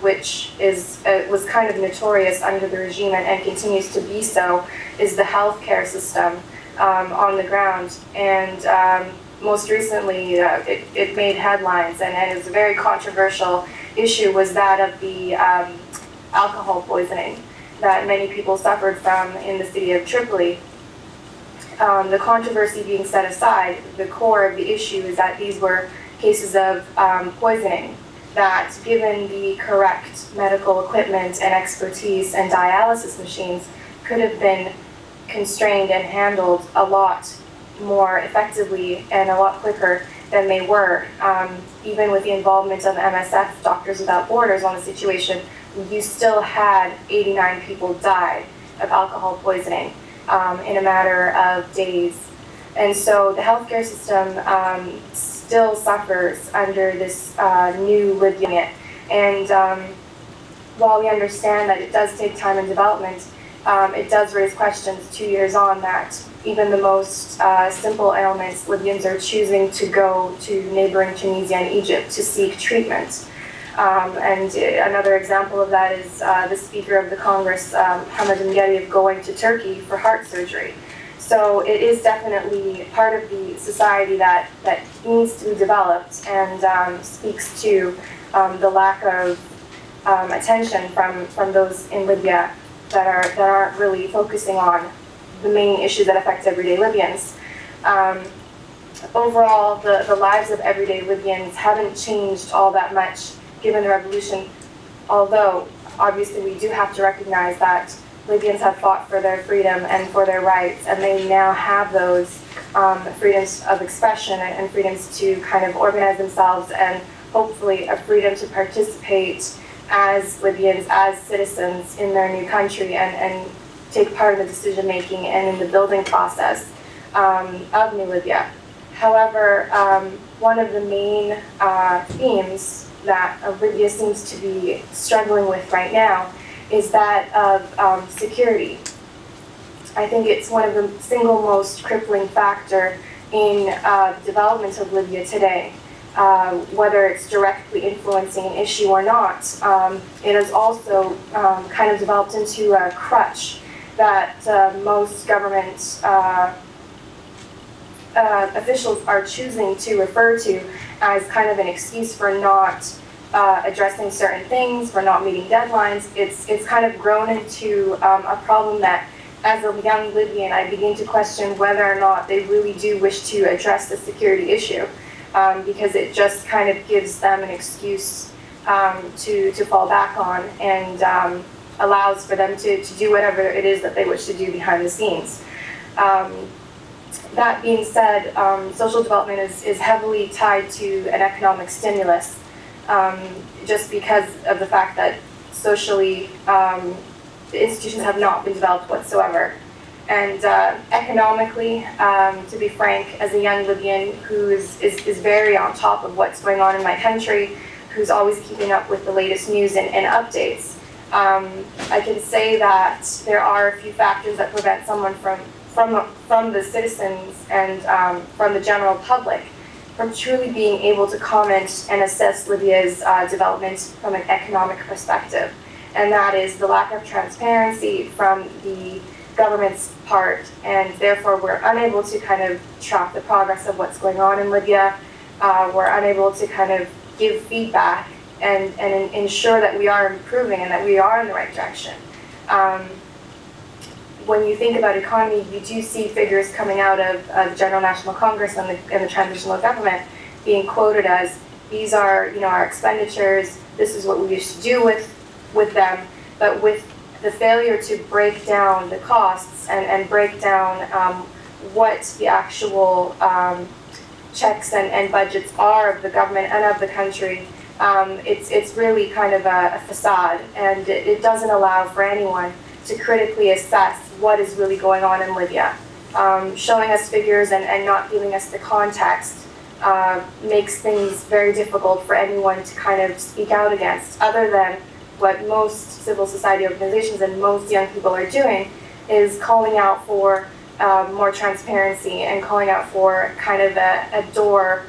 which was kind of notorious under the regime and continues to be so, is the healthcare system on the ground. And most recently, it made headlines, and it was a very controversial issue, was that of the alcohol poisoning that many people suffered from in the city of Tripoli. The controversy being set aside, the core of the issue is that these were cases of poisoning that, given the correct medical equipment and expertise and dialysis machines, could have been constrained and handled a lot more effectively and a lot quicker than they were. Even with the involvement of MSF, Doctors Without Borders, on the situation, you still had 89 people die of alcohol poisoning in a matter of days. And so the healthcare system still suffers under this new Libyan. And while we understand that it does take time and development, it does raise questions 2 years on that even the most simple ailments, Libyans are choosing to go to neighboring Tunisia and Egypt to seek treatment. And another example of that is the Speaker of the Congress, Ahmad Alhendawi, going to Turkey for heart surgery. So it is definitely part of the society that needs to be developed, and speaks to the lack of attention from those in Libya that aren't really focusing on the main issues that affect everyday Libyans. Overall, the lives of everyday Libyans haven't changed all that much given the revolution, although obviously we do have to recognize that Libyans have fought for their freedom and for their rights, and they now have those freedoms of expression and freedoms to kind of organize themselves, and hopefully a freedom to participate as Libyans, as citizens in their new country, and take part in the decision making and in the building process of New Libya. However, one of the main themes that Libya seems to be struggling with right now is that of security. I think it's one of the single most crippling factor in the development of Libya today. Whether it's directly influencing an issue or not, it has also kind of developed into a crutch that most government officials are choosing to refer to as kind of an excuse for not addressing certain things, for not meeting deadlines. It's kind of grown into a problem that, as a young Libyan, I begin to question whether or not they really do wish to address the security issue, because it just kind of gives them an excuse to fall back on, and allows for them to do whatever it is that they wish to do behind the scenes. That being said, social development is heavily tied to an economic stimulus, just because of the fact that socially the institutions have not been developed whatsoever. And economically, to be frank, as a young Libyan who is very on top of what's going on in my country, who's always keeping up with the latest news and updates, I can say that there are a few factors that prevent someone from the citizens and from the general public from truly being able to comment and assess Libya's development from an economic perspective. And that is the lack of transparency from the government's part, and therefore we're unable to kind of track the progress of what's going on in Libya. We're unable to kind of give feedback and ensure that we are improving and that we are in the right direction. When you think about economy, you do see figures coming out of the General National Congress and the transitional government being quoted as, these are, our expenditures, this is what we used to do with them, but with the failure to break down the costs and break down what the actual checks and budgets are of the government and of the country, it's really kind of a facade, and it doesn't allow for anyone to critically assess what is really going on in Libya. Showing us figures and not giving us the context makes things very difficult for anyone to kind of speak out against, other than what most civil society organizations and most young people are doing, is calling out for more transparency and calling out for kind of a door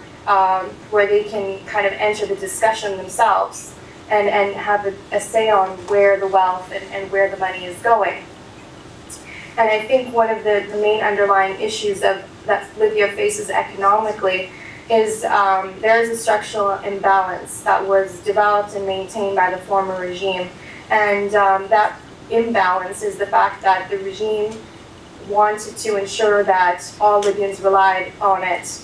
where they can kind of enter the discussion themselves and have a say on where the wealth and where the money is going. And I think one of the main underlying issues that Libya faces economically is there is a structural imbalance that was developed and maintained by the former regime. And that imbalance is the fact that the regime wanted to ensure that all Libyans relied on it,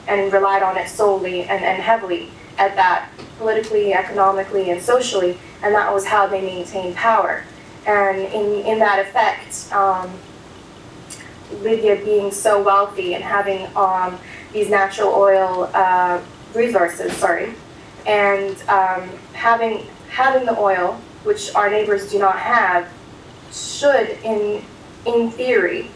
and relied on it solely and heavily at that, politically, economically, and socially, and that was how they maintained power. And in that effect, Libya being so wealthy and having these natural oil resources, and having the oil, which our neighbors do not have, should, in theory,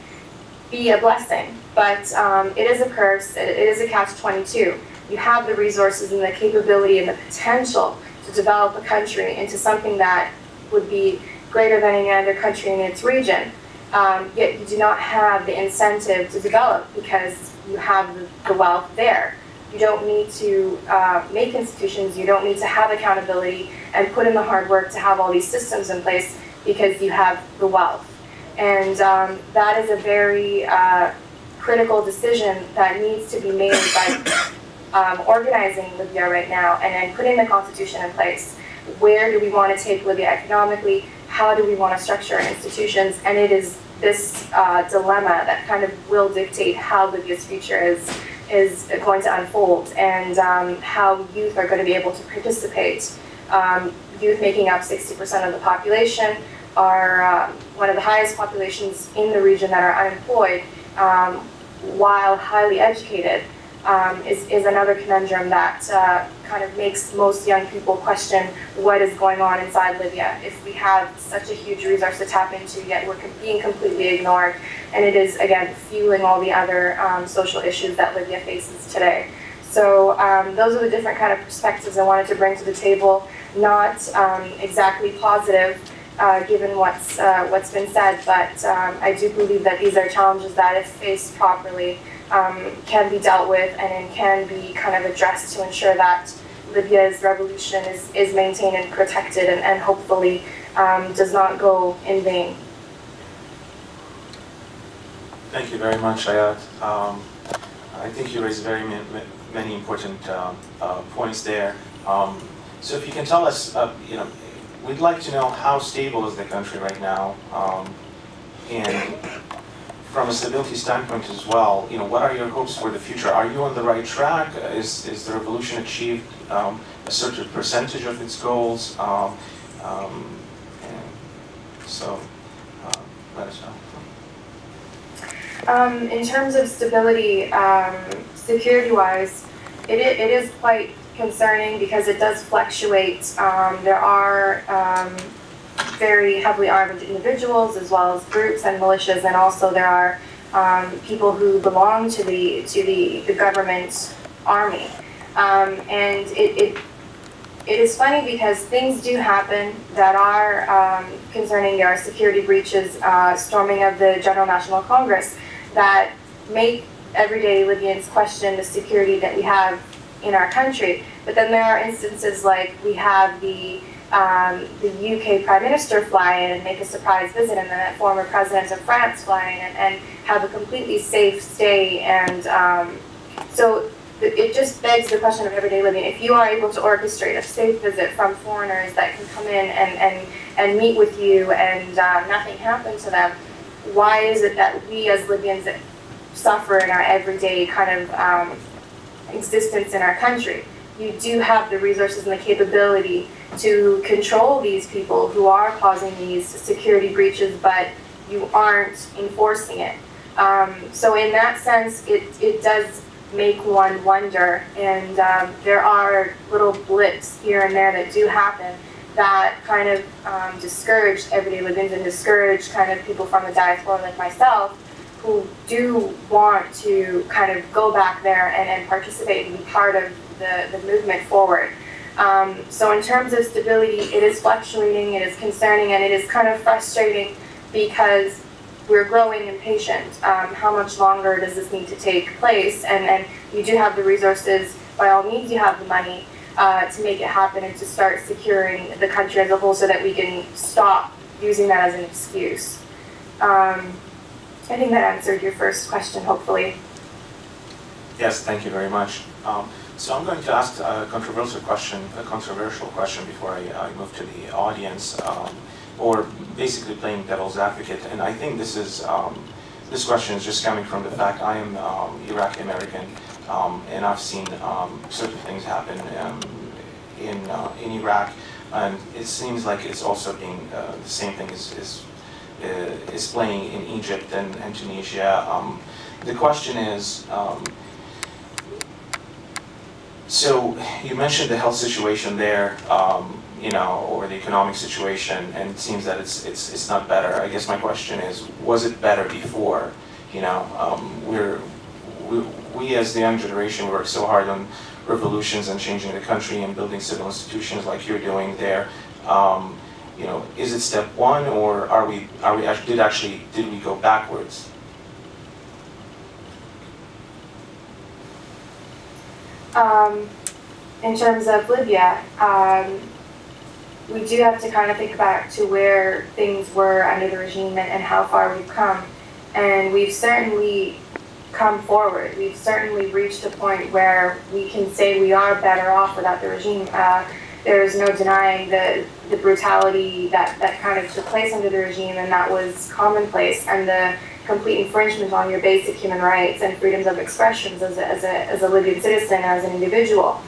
be a blessing. But it is a curse, it is a catch-22. You have the resources and the capability and the potential to develop a country into something that would be greater than any other country in its region. Yet you do not have the incentive to develop because you have the wealth there. You don't need to make institutions, you don't need to have accountability and put in the hard work to have all these systems in place because you have the wealth. And that is a very critical decision that needs to be made by organizing Libya right now and putting the constitution in place. Where do we want to take Libya economically? How do we want to structure our institutions? And it is this dilemma that kind of will dictate how Libya's future is going to unfold, and how youth are going to be able to participate. Youth making up 60% of the population are one of the highest populations in the region that are unemployed, while highly educated, is another conundrum that kind of makes most young people question what is going on inside Libya. If we have such a huge resource to tap into, yet we're being completely ignored, and it is, again, fueling all the other social issues that Libya faces today. So those are the different kind of perspectives I wanted to bring to the table. Not exactly positive, given what's been said, but I do believe that these are challenges that, if faced properly, can be dealt with and can be kind of addressed to ensure that Libya's revolution is maintained and protected and hopefully does not go in vain. Thank you very much, Ayat. I think you raised very many important points there. So if you can tell us, we'd like to know how stable is the country right now, and from a stability standpoint as well, what are your hopes for the future? Are you on the right track? Is the revolution achieved a certain percentage of its goals? Let us know. In terms of stability, security-wise, it is quite concerning because it does fluctuate. There are very heavily armed individuals as well as groups and militias, and also there are people who belong to the government army. And it is funny because things do happen that are concerning. There are security breaches, storming of the General National Congress that make everyday Libyans question the security that we have in our country. But then there are instances like we have the UK Prime Minister fly in and make a surprise visit, and then the former President of France fly in and have a completely safe stay. And so it just begs the question of everyday Libyan. If you are able to orchestrate a safe visit from foreigners that can come in and meet with you and nothing happened to them, why is it that we as Libyans suffer in our everyday kind of existence in our country? You do have the resources and the capability to control these people who are causing these security breaches, but you aren't enforcing it. So in that sense, it does make one wonder, and there are little blips here and there that do happen that kind of discourage everyday Libyans and discourage kind of people from the diaspora like myself who do want to kind of go back there and participate and be part of the movement forward. So in terms of stability, it is fluctuating, it is concerning, and it is kind of frustrating because we're growing impatient. How much longer does this need to take place? And you do have the resources, by all means you have the money to make it happen and to start securing the country as a whole so that we can stop using that as an excuse. I think that answered your first question, hopefully. Yes, thank you very much. So I'm going to ask a controversial question before I move to the audience, or basically playing devil's advocate. And I think this is this question is just coming from the fact I am Iraqi American, and I've seen certain things happen in Iraq, and it seems like it's also being the same thing is playing in Egypt and Tunisia. The question is. So you mentioned the health situation there, or the economic situation, and it seems that it's not better. I guess my question is, was it better before? We as the young generation work so hard on revolutions and changing the country and building civil institutions like you're doing there. Is it step one, or did we go backwards? In terms of Libya, we do have to kind of think back to where things were under the regime and how far we've come. And we've certainly come forward. We've certainly reached a point where we can say we are better off without the regime. There is no denying the brutality that kind of took place under the regime, and that was commonplace, and the complete infringement on your basic human rights and freedoms of expressions as a Libyan citizen, as an individual.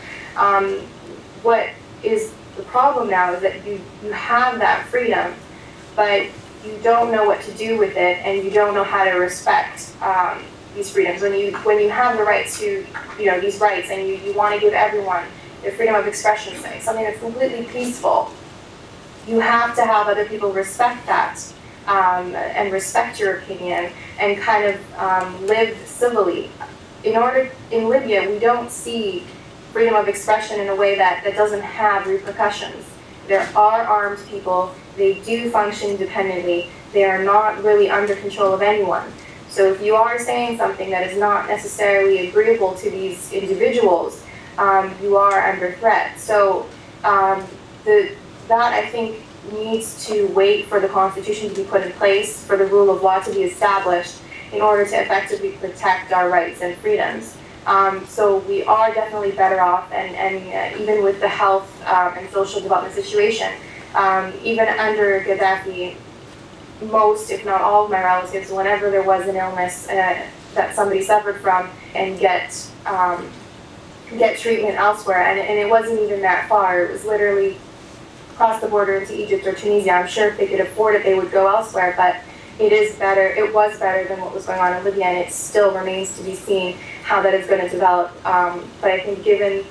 What is the problem now is that you have that freedom, but you don't know what to do with it, and you don't know how to respect these freedoms. When you have the rights to these rights, and you want to give everyone their freedom of expression, say something that's completely peaceful, you have to have other people respect that. And respect your opinion and kind of live civilly. In Libya, we don't see freedom of expression in a way that doesn't have repercussions. There are armed people, they do function independently, they are not really under control of anyone. So if you are saying something that is not necessarily agreeable to these individuals, you are under threat. So that, I think, needs to wait for the Constitution to be put in place, for the rule of law to be established in order to effectively protect our rights and freedoms. So we are definitely better off, and even with the health and social development situation, even under Gaddafi, most, if not all of my relatives, whenever there was an illness that somebody suffered from, and get treatment elsewhere. And it wasn't even that far. It was literally across the border into Egypt or Tunisia. I'm sure if they could afford it, they would go elsewhere, but it is better. It was better than what was going on in Libya, and it still remains to be seen how that is going to develop. But I think given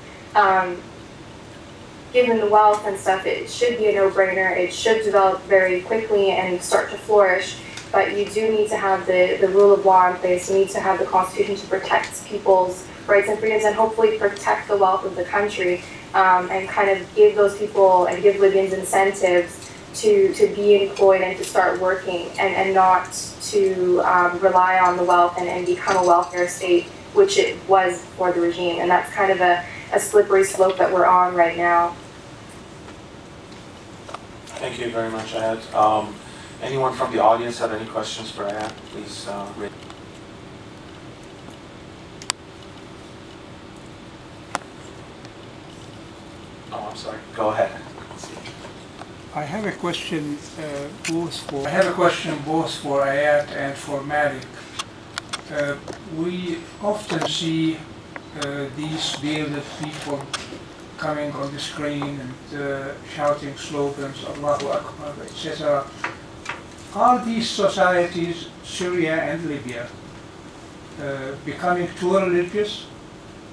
the wealth and stuff, it should be a no-brainer. It should develop very quickly and start to flourish. But you do need to have the rule of law in place. You need to have the constitution to protect people's rights and freedoms, and hopefully protect the wealth of the country, and kind of give those people and give Libyans incentives to be employed and to start working, and not to rely on the wealth and become a welfare state, which it was for the regime. And that's kind of a slippery slope that we're on right now. Thank you very much, Ayat. Anyone from the audience have any questions for Ayat? Please raise. Oh, I'm sorry. Go ahead. I have a question both for Ayat and for Malek. We often see these bearded people coming on the screen and shouting slogans, Allahu Akbar, etc. Are these societies, Syria and Libya, becoming too religious?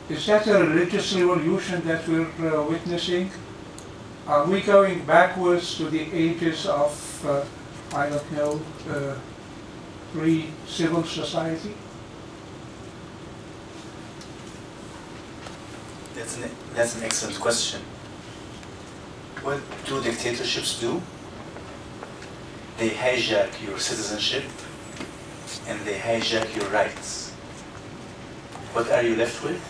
Is that a religious revolution that we're witnessing? Are we going backwards to the ages of, I don't know, pre-civil society? That's an excellent question. What do dictatorships do? They hijack your citizenship and they hijack your rights. What are you left with?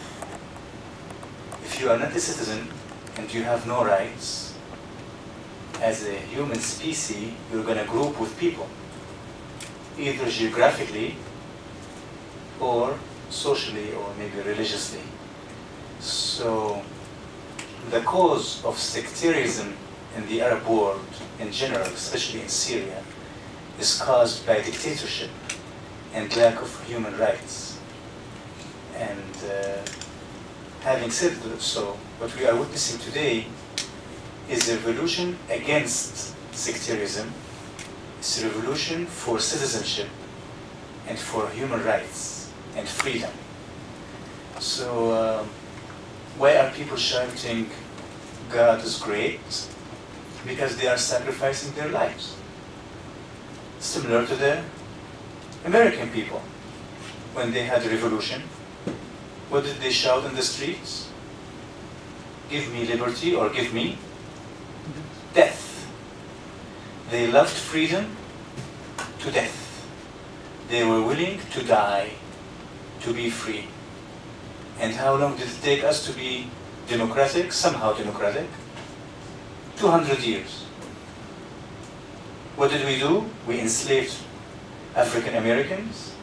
If you are not a citizen and you have no rights, as a human species, you're going to group with people, either geographically or socially or maybe religiously. So the cause of sectarianism in the Arab world in general, especially in Syria, is caused by dictatorship and lack of human rights. And having said so, what we are witnessing today is a revolution against sectarianism. It's a revolution for citizenship and for human rights and freedom. So why are people shouting, God is great? Because they are sacrificing their lives. Similar to the American people. When they had a revolution, what did they shout in the streets? Give me liberty or give me death. They loved freedom to death. They were willing to die to be free. And how long did it take us to be democratic, somehow democratic? 200 years. What did we do? We enslaved African Americans.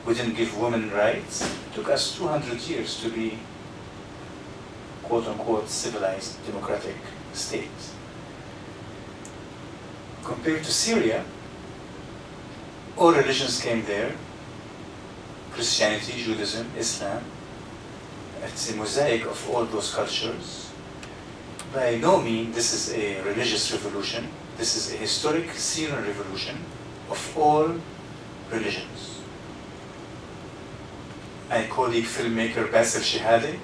We didn't give women rights. It took us 200 years to be quote-unquote civilized democratic states. Compared to Syria, all religions came there. Christianity, Judaism, Islam. It's a mosaic of all those cultures. By no means this is a religious revolution. This is a historic Syrian revolution of all religions. My colleague filmmaker Basil Shihadi,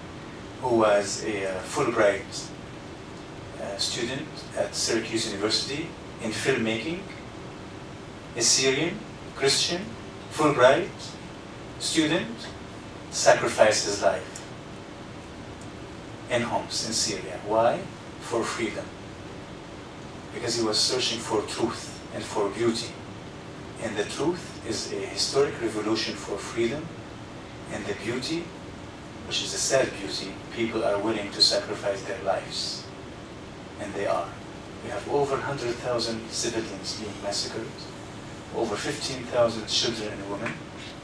who was a Fulbright student at Syracuse University in filmmaking, a Syrian, Christian, Fulbright student, sacrificed his life in Homs in Syria. Why? For freedom. Because he was searching for truth and for beauty. And the truth is a historic revolution for freedom, and the beauty, which is a sad beauty, people are willing to sacrifice their lives. And they are. We have over 100,000 civilians being massacred, over 15,000 children and women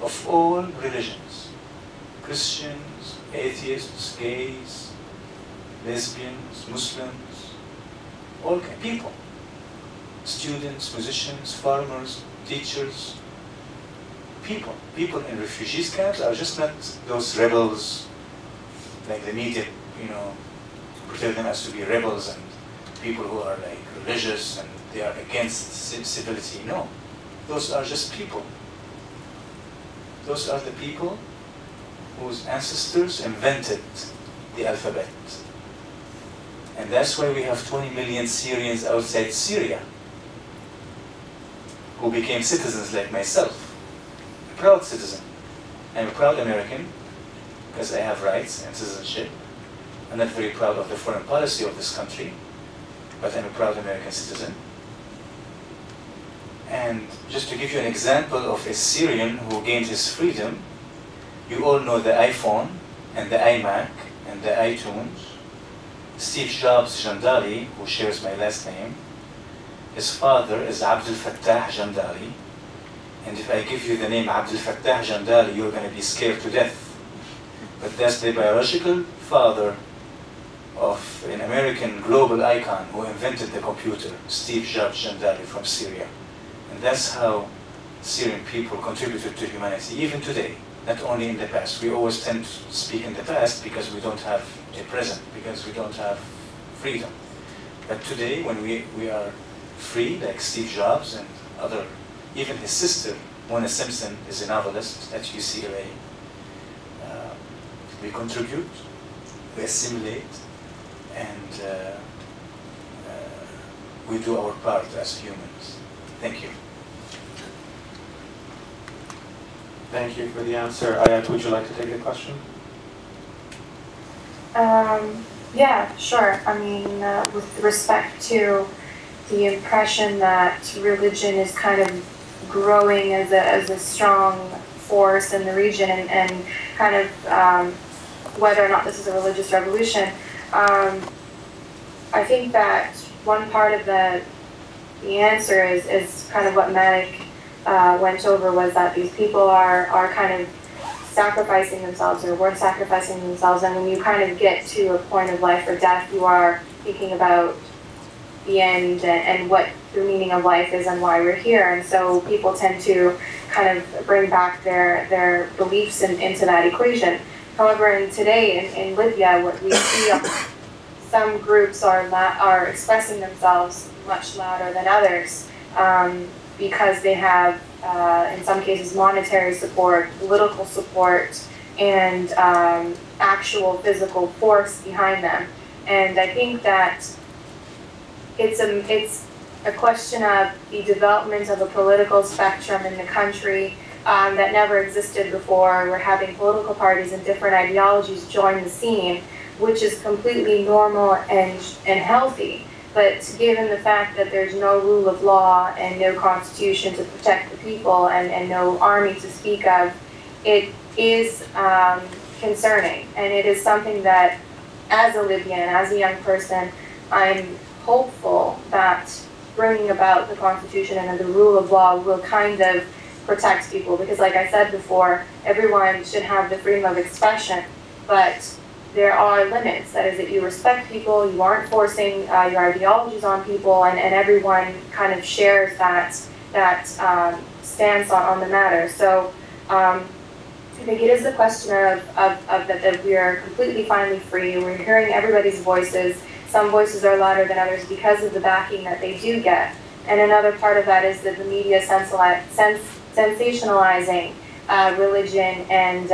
of all religions. Christians, atheists, gays, lesbians, Muslims, all people. Students, musicians, farmers, teachers, people. People in refugees camps are just not those rebels, like the media, you know, portray them as to be rebels and people who are like religious and they are against civility. No, those are just people. Those are the people whose ancestors invented the alphabet. And that's why we have 20 million Syrians outside Syria who became citizens like myself. A proud citizen. I'm a proud American because I have rights and citizenship. I'm not very proud of the foreign policy of this country, but I'm a proud American citizen. And just to give you an example of a Syrian who gained his freedom, you all know the iPhone and the iMac and the iTunes. Steve Jobs Jandali, who shares my last name, his father is Abdel Fattah Jandali. And if I give you the name Abdel Fattah Jandali, you're going to be scared to death. But that's the biological father of an American global icon who invented the computer, Steve Jobs Jandali from Syria. And that's how Syrian people contributed to humanity, even today, not only in the past. We always tend to speak in the past because we don't have a present, because we don't have freedom. But today, when we are free, like Steve Jobs and other, even his sister, Mona Simpson, is a novelist at UCLA. We contribute, we assimilate, and we do our part as humans. Thank you. Thank you for the answer. Ayat, would you like to take the question? Yeah, sure. I mean, with respect to the impression that religion is kind of growing as a strong force in the region and kind of whether or not this is a religious revolution, I think that one part of the answer is kind of what Malek went over, was that these people are kind of sacrificing themselves, or were sacrificing themselves, and when you kind of get to a point of life or death, you are thinking about the end and what the meaning of life is and why we're here. And so people tend to kind of bring back their beliefs into that equation. However, today in Libya, what we see, some groups are expressing themselves much louder than others because they have, in some cases, monetary support, political support, and actual physical force behind them. And I think that it's a question of the development of a political spectrum in the country that never existed before. We're having political parties and different ideologies join the scene, which is completely normal and healthy. But given the fact that there's no rule of law and no constitution to protect the people and no army to speak of, it is concerning. And it is something that, as a Libyan, as a young person, I'm hopeful that bringing about the constitution and the rule of law will kind of protect people. Because like I said before, everyone should have the freedom of expression, but there are limits. That is, that you respect people, you aren't forcing your ideologies on people, and everyone kind of shares that stance on the matter. So I think it is a question of that we are completely finally free. We're hearing everybody's voices. Some voices are louder than others because of the backing that they do get. And another part of that is that the media sensationalizing religion and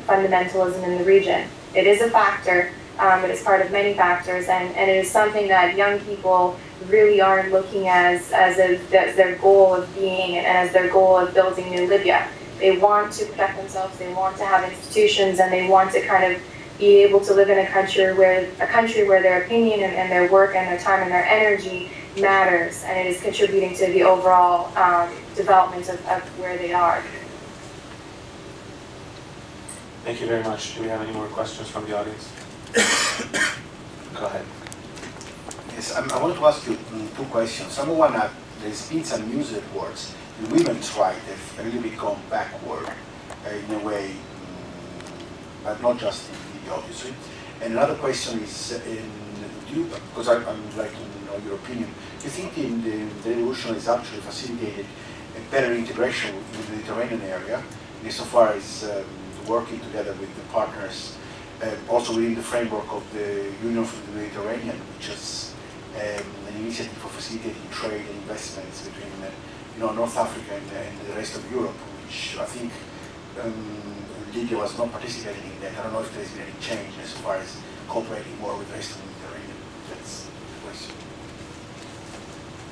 fundamentalism in the region. It is a factor. It is part of many factors, and it is something that young people really aren't looking as their goal of being and as their goal of building New Libya. They want to protect themselves, they want to have institutions, and they want to kind of be able to live in a country where their opinion and their work and their time and their energy matters, and it is contributing to the overall development of where they are. Thank you very much. Do we have any more questions from the audience? Go ahead. Yes, I wanted to ask you two questions. Number one, there's been some news reports that women's rights have really become backward in a way, but not just in Libya, obviously. And another question is, because I'd like to know your opinion, do you think the revolution is actually facilitated a better integration in the Mediterranean area, insofar as working together with the partners, also within the framework of the Union for the Mediterranean, which is an initiative for facilitating trade and investments between North Africa and the rest of Europe, which I think Libya was not participating in that. I don't know if there's been any change as far as cooperating more with the rest of the Mediterranean. That's the question.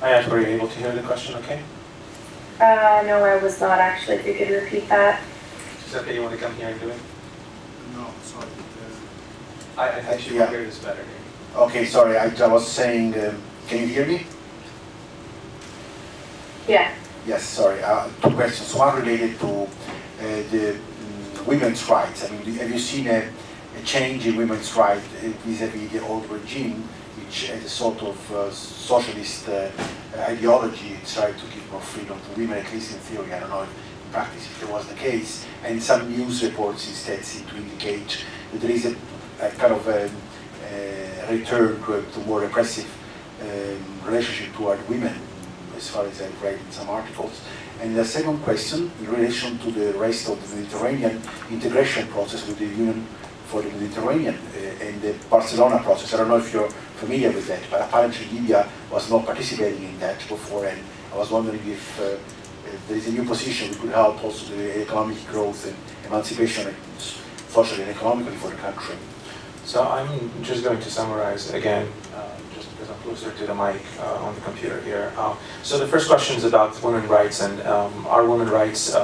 Ayat, were you able to hear the question okay? No, I was not actually. If you could repeat that. Giuseppe, you want to come here and do it? No, sorry. I think you will hear this better. Okay, sorry, I was saying, can you hear me? Yeah. Yes, sorry. Two questions. One related to the women's rights. I mean, have you seen a change in women's rights vis-a-vis the old regime, which as a sort of socialist ideology tried to give more freedom to women, at least in theory? I don't know in practice if that was the case. And some news reports instead seem to indicate that there is a kind of a return to more repressive relationship toward women, as far as I've read in some articles. And the second question, in relation to the rest of the Mediterranean integration process with the Union for the Mediterranean and the Barcelona process. I don't know if you're familiar with that, but apparently Libya was not participating in that before, and I was wondering if there is a new position we could help also the economic growth and emancipation socially and economically for the country. So I'm just going to summarize again, just because I'm closer to the mic on the computer here. So the first question is about women's rights, and are women's rights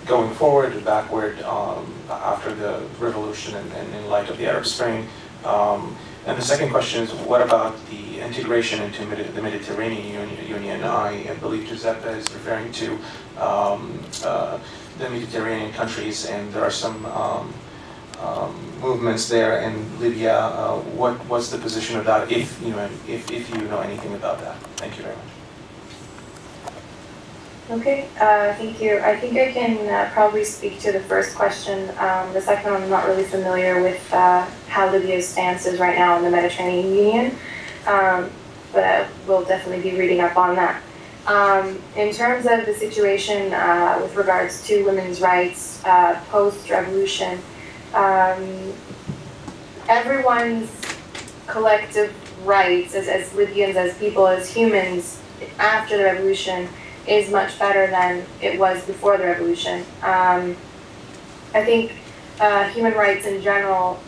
going forward or backward after the revolution and in light of the Arab Spring? And the second question is, what about the integration into the Mediterranean Union? I believe Giuseppe is referring to the Mediterranean countries, and there are some movements there in Libya. What's the position of that, if you know anything about that? Thank you very much. Okay, thank you. I think I can probably speak to the first question. The second one, I'm not really familiar with how Libya's stance is right now in the Mediterranean Union, but I will definitely be reading up on that. In terms of the situation with regards to women's rights post-revolution, everyone's collective rights as Libyans, as people, as humans, after the revolution is much better than it was before the revolution. I think human rights in general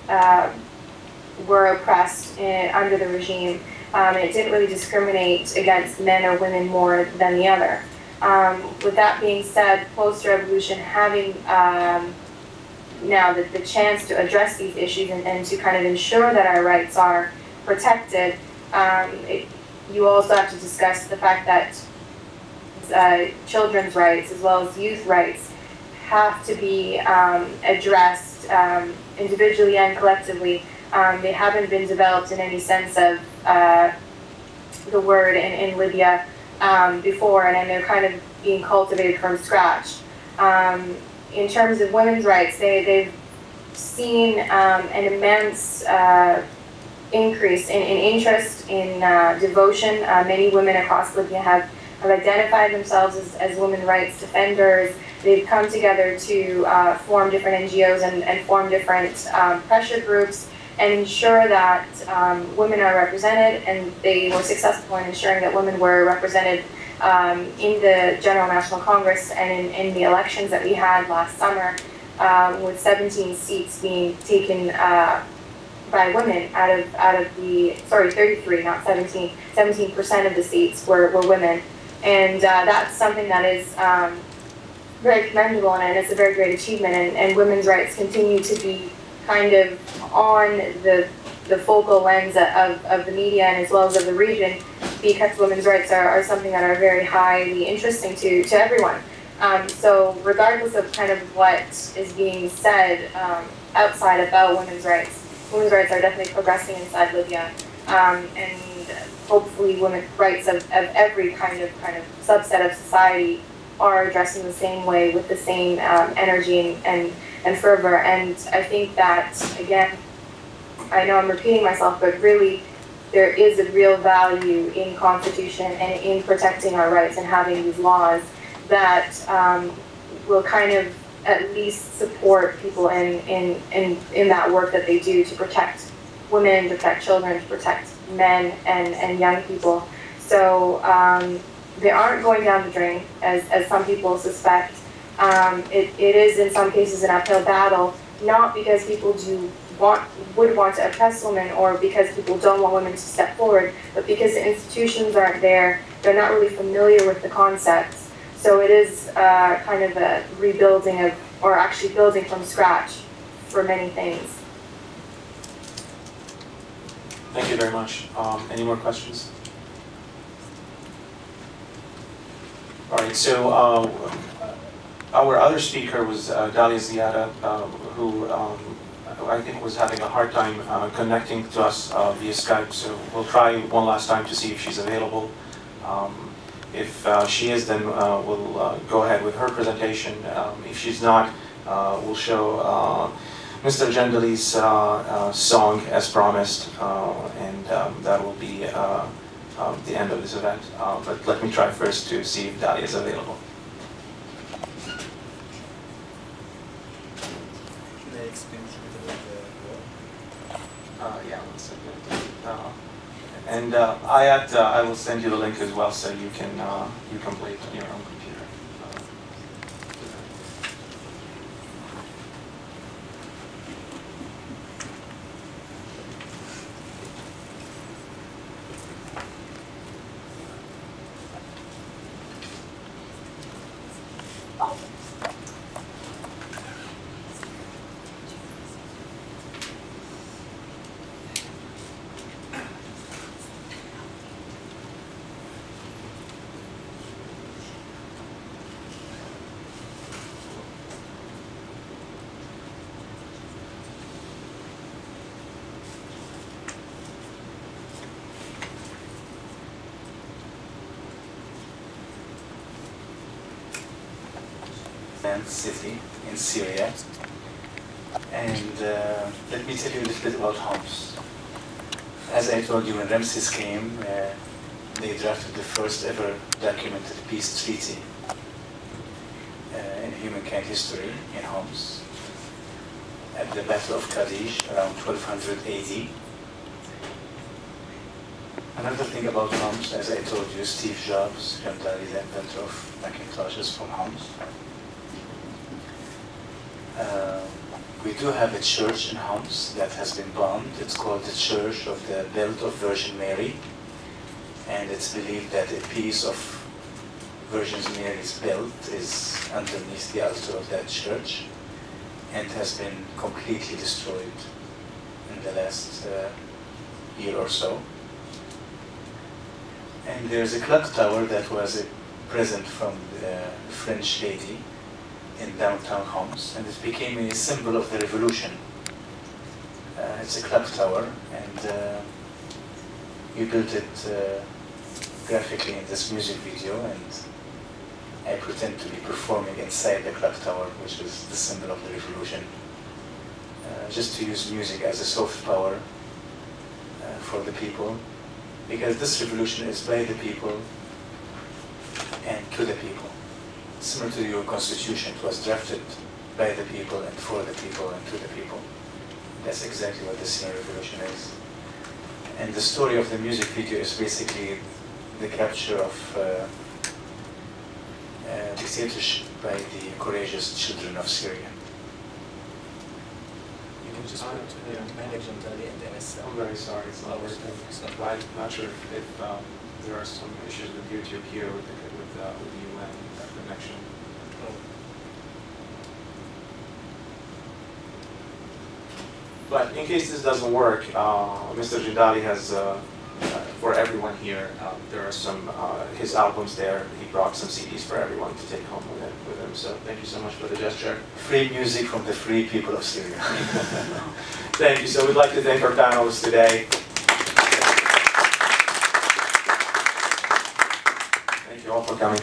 were oppressed under the regime. It didn't really discriminate against men or women more than the other. With that being said, post-revolution, having now the chance to address these issues and to kind of ensure that our rights are protected, you also have to discuss the fact that children's rights as well as youth rights have to be addressed individually and collectively. They haven't been developed in any sense of the word in Libya before, and they're kind of being cultivated from scratch. In terms of women's rights, they've seen an immense increase in interest, in devotion. Many women across Libya have identified themselves as women's rights defenders. They've come together to form different NGOs and form different pressure groups and ensure that women are represented, and they were successful in ensuring that women were represented in the General National Congress and in the elections that we had last summer, with 17 seats being taken by women out of the, sorry, 33, not 17, 17% of the seats were women. And that's something that is very commendable, and it's a very great achievement, and women's rights continue to be kind of on the focal lens of the media and as well as of the region, because women's rights are something that are very highly interesting to everyone. So regardless of kind of what is being said outside about women's rights are definitely progressing inside Libya, and hopefully women's rights of every kind of subset of society are addressed in the same way with the same energy and fervor. And I think that, again, I know I'm repeating myself, but really there is a real value in Constitution and in protecting our rights and having these laws that will kind of at least support people in that work that they do to protect women, to protect children, to protect men and young people. So they aren't going down the drain, as some people suspect. It is in some cases an uphill battle, not because people would want to oppress women or because people don't want women to step forward, but because the institutions aren't there, they're not really familiar with the concepts. So it is kind of a rebuilding of, or actually building from scratch for many things. Thank you very much. Any more questions? All right, so our other speaker was Dalia Ziada, who I think was having a hard time connecting to us via Skype, so we'll try one last time to see if she's available. If she is, then we'll go ahead with her presentation. If she's not, we'll show Mr. Jandali's song as promised, and that will be the end of this event. But let me try first to see if Dalia is available. Should I explain a bit about the role? Yeah, 1 second. And Ayat, I will send you the link as well, so you can play it on your own computer. City in Syria, and let me tell you a little bit about Homs. As I told you, when Ramses came, they drafted the first ever documented peace treaty in humankind history in Homs at the Battle of Kadesh around 1200 AD. Another thing about Homs, as I told you, Steve Jobs, the inventor of Macintoshes, from Homs. We do have a church in Homs that has been bombed. It's called the Church of the Belt of Virgin Mary, and it's believed that a piece of Virgin Mary's belt is underneath the altar of that church and has been completely destroyed in the last year or so. And there's a clock tower that was a present from the French lady in downtown Homs, and it became a symbol of the revolution. It's a clock tower, and we built it graphically in this music video, and I pretend to be performing inside the clock tower, which is the symbol of the revolution, just to use music as a soft power for the people, because this revolution is by the people and to the people. Similar to your constitution, it was drafted by the people and for the people and to the people. That's exactly what the Syrian revolution is. And the story of the music video is basically the capture of dictatorship by the courageous children of Syria. You can just put Malek Jandali and DESA. I'm very sorry, it's not working. I'm not sure if there are some issues with YouTube here with the UN connection. But in case this doesn't work, Mr. Jandali has, for everyone here, there are some, his albums there. He brought some CDs for everyone to take home with him. So thank you so much for the gesture. Free music from the free people of Syria. Thank you. So we'd like to thank our panelists today. Thank you all for coming.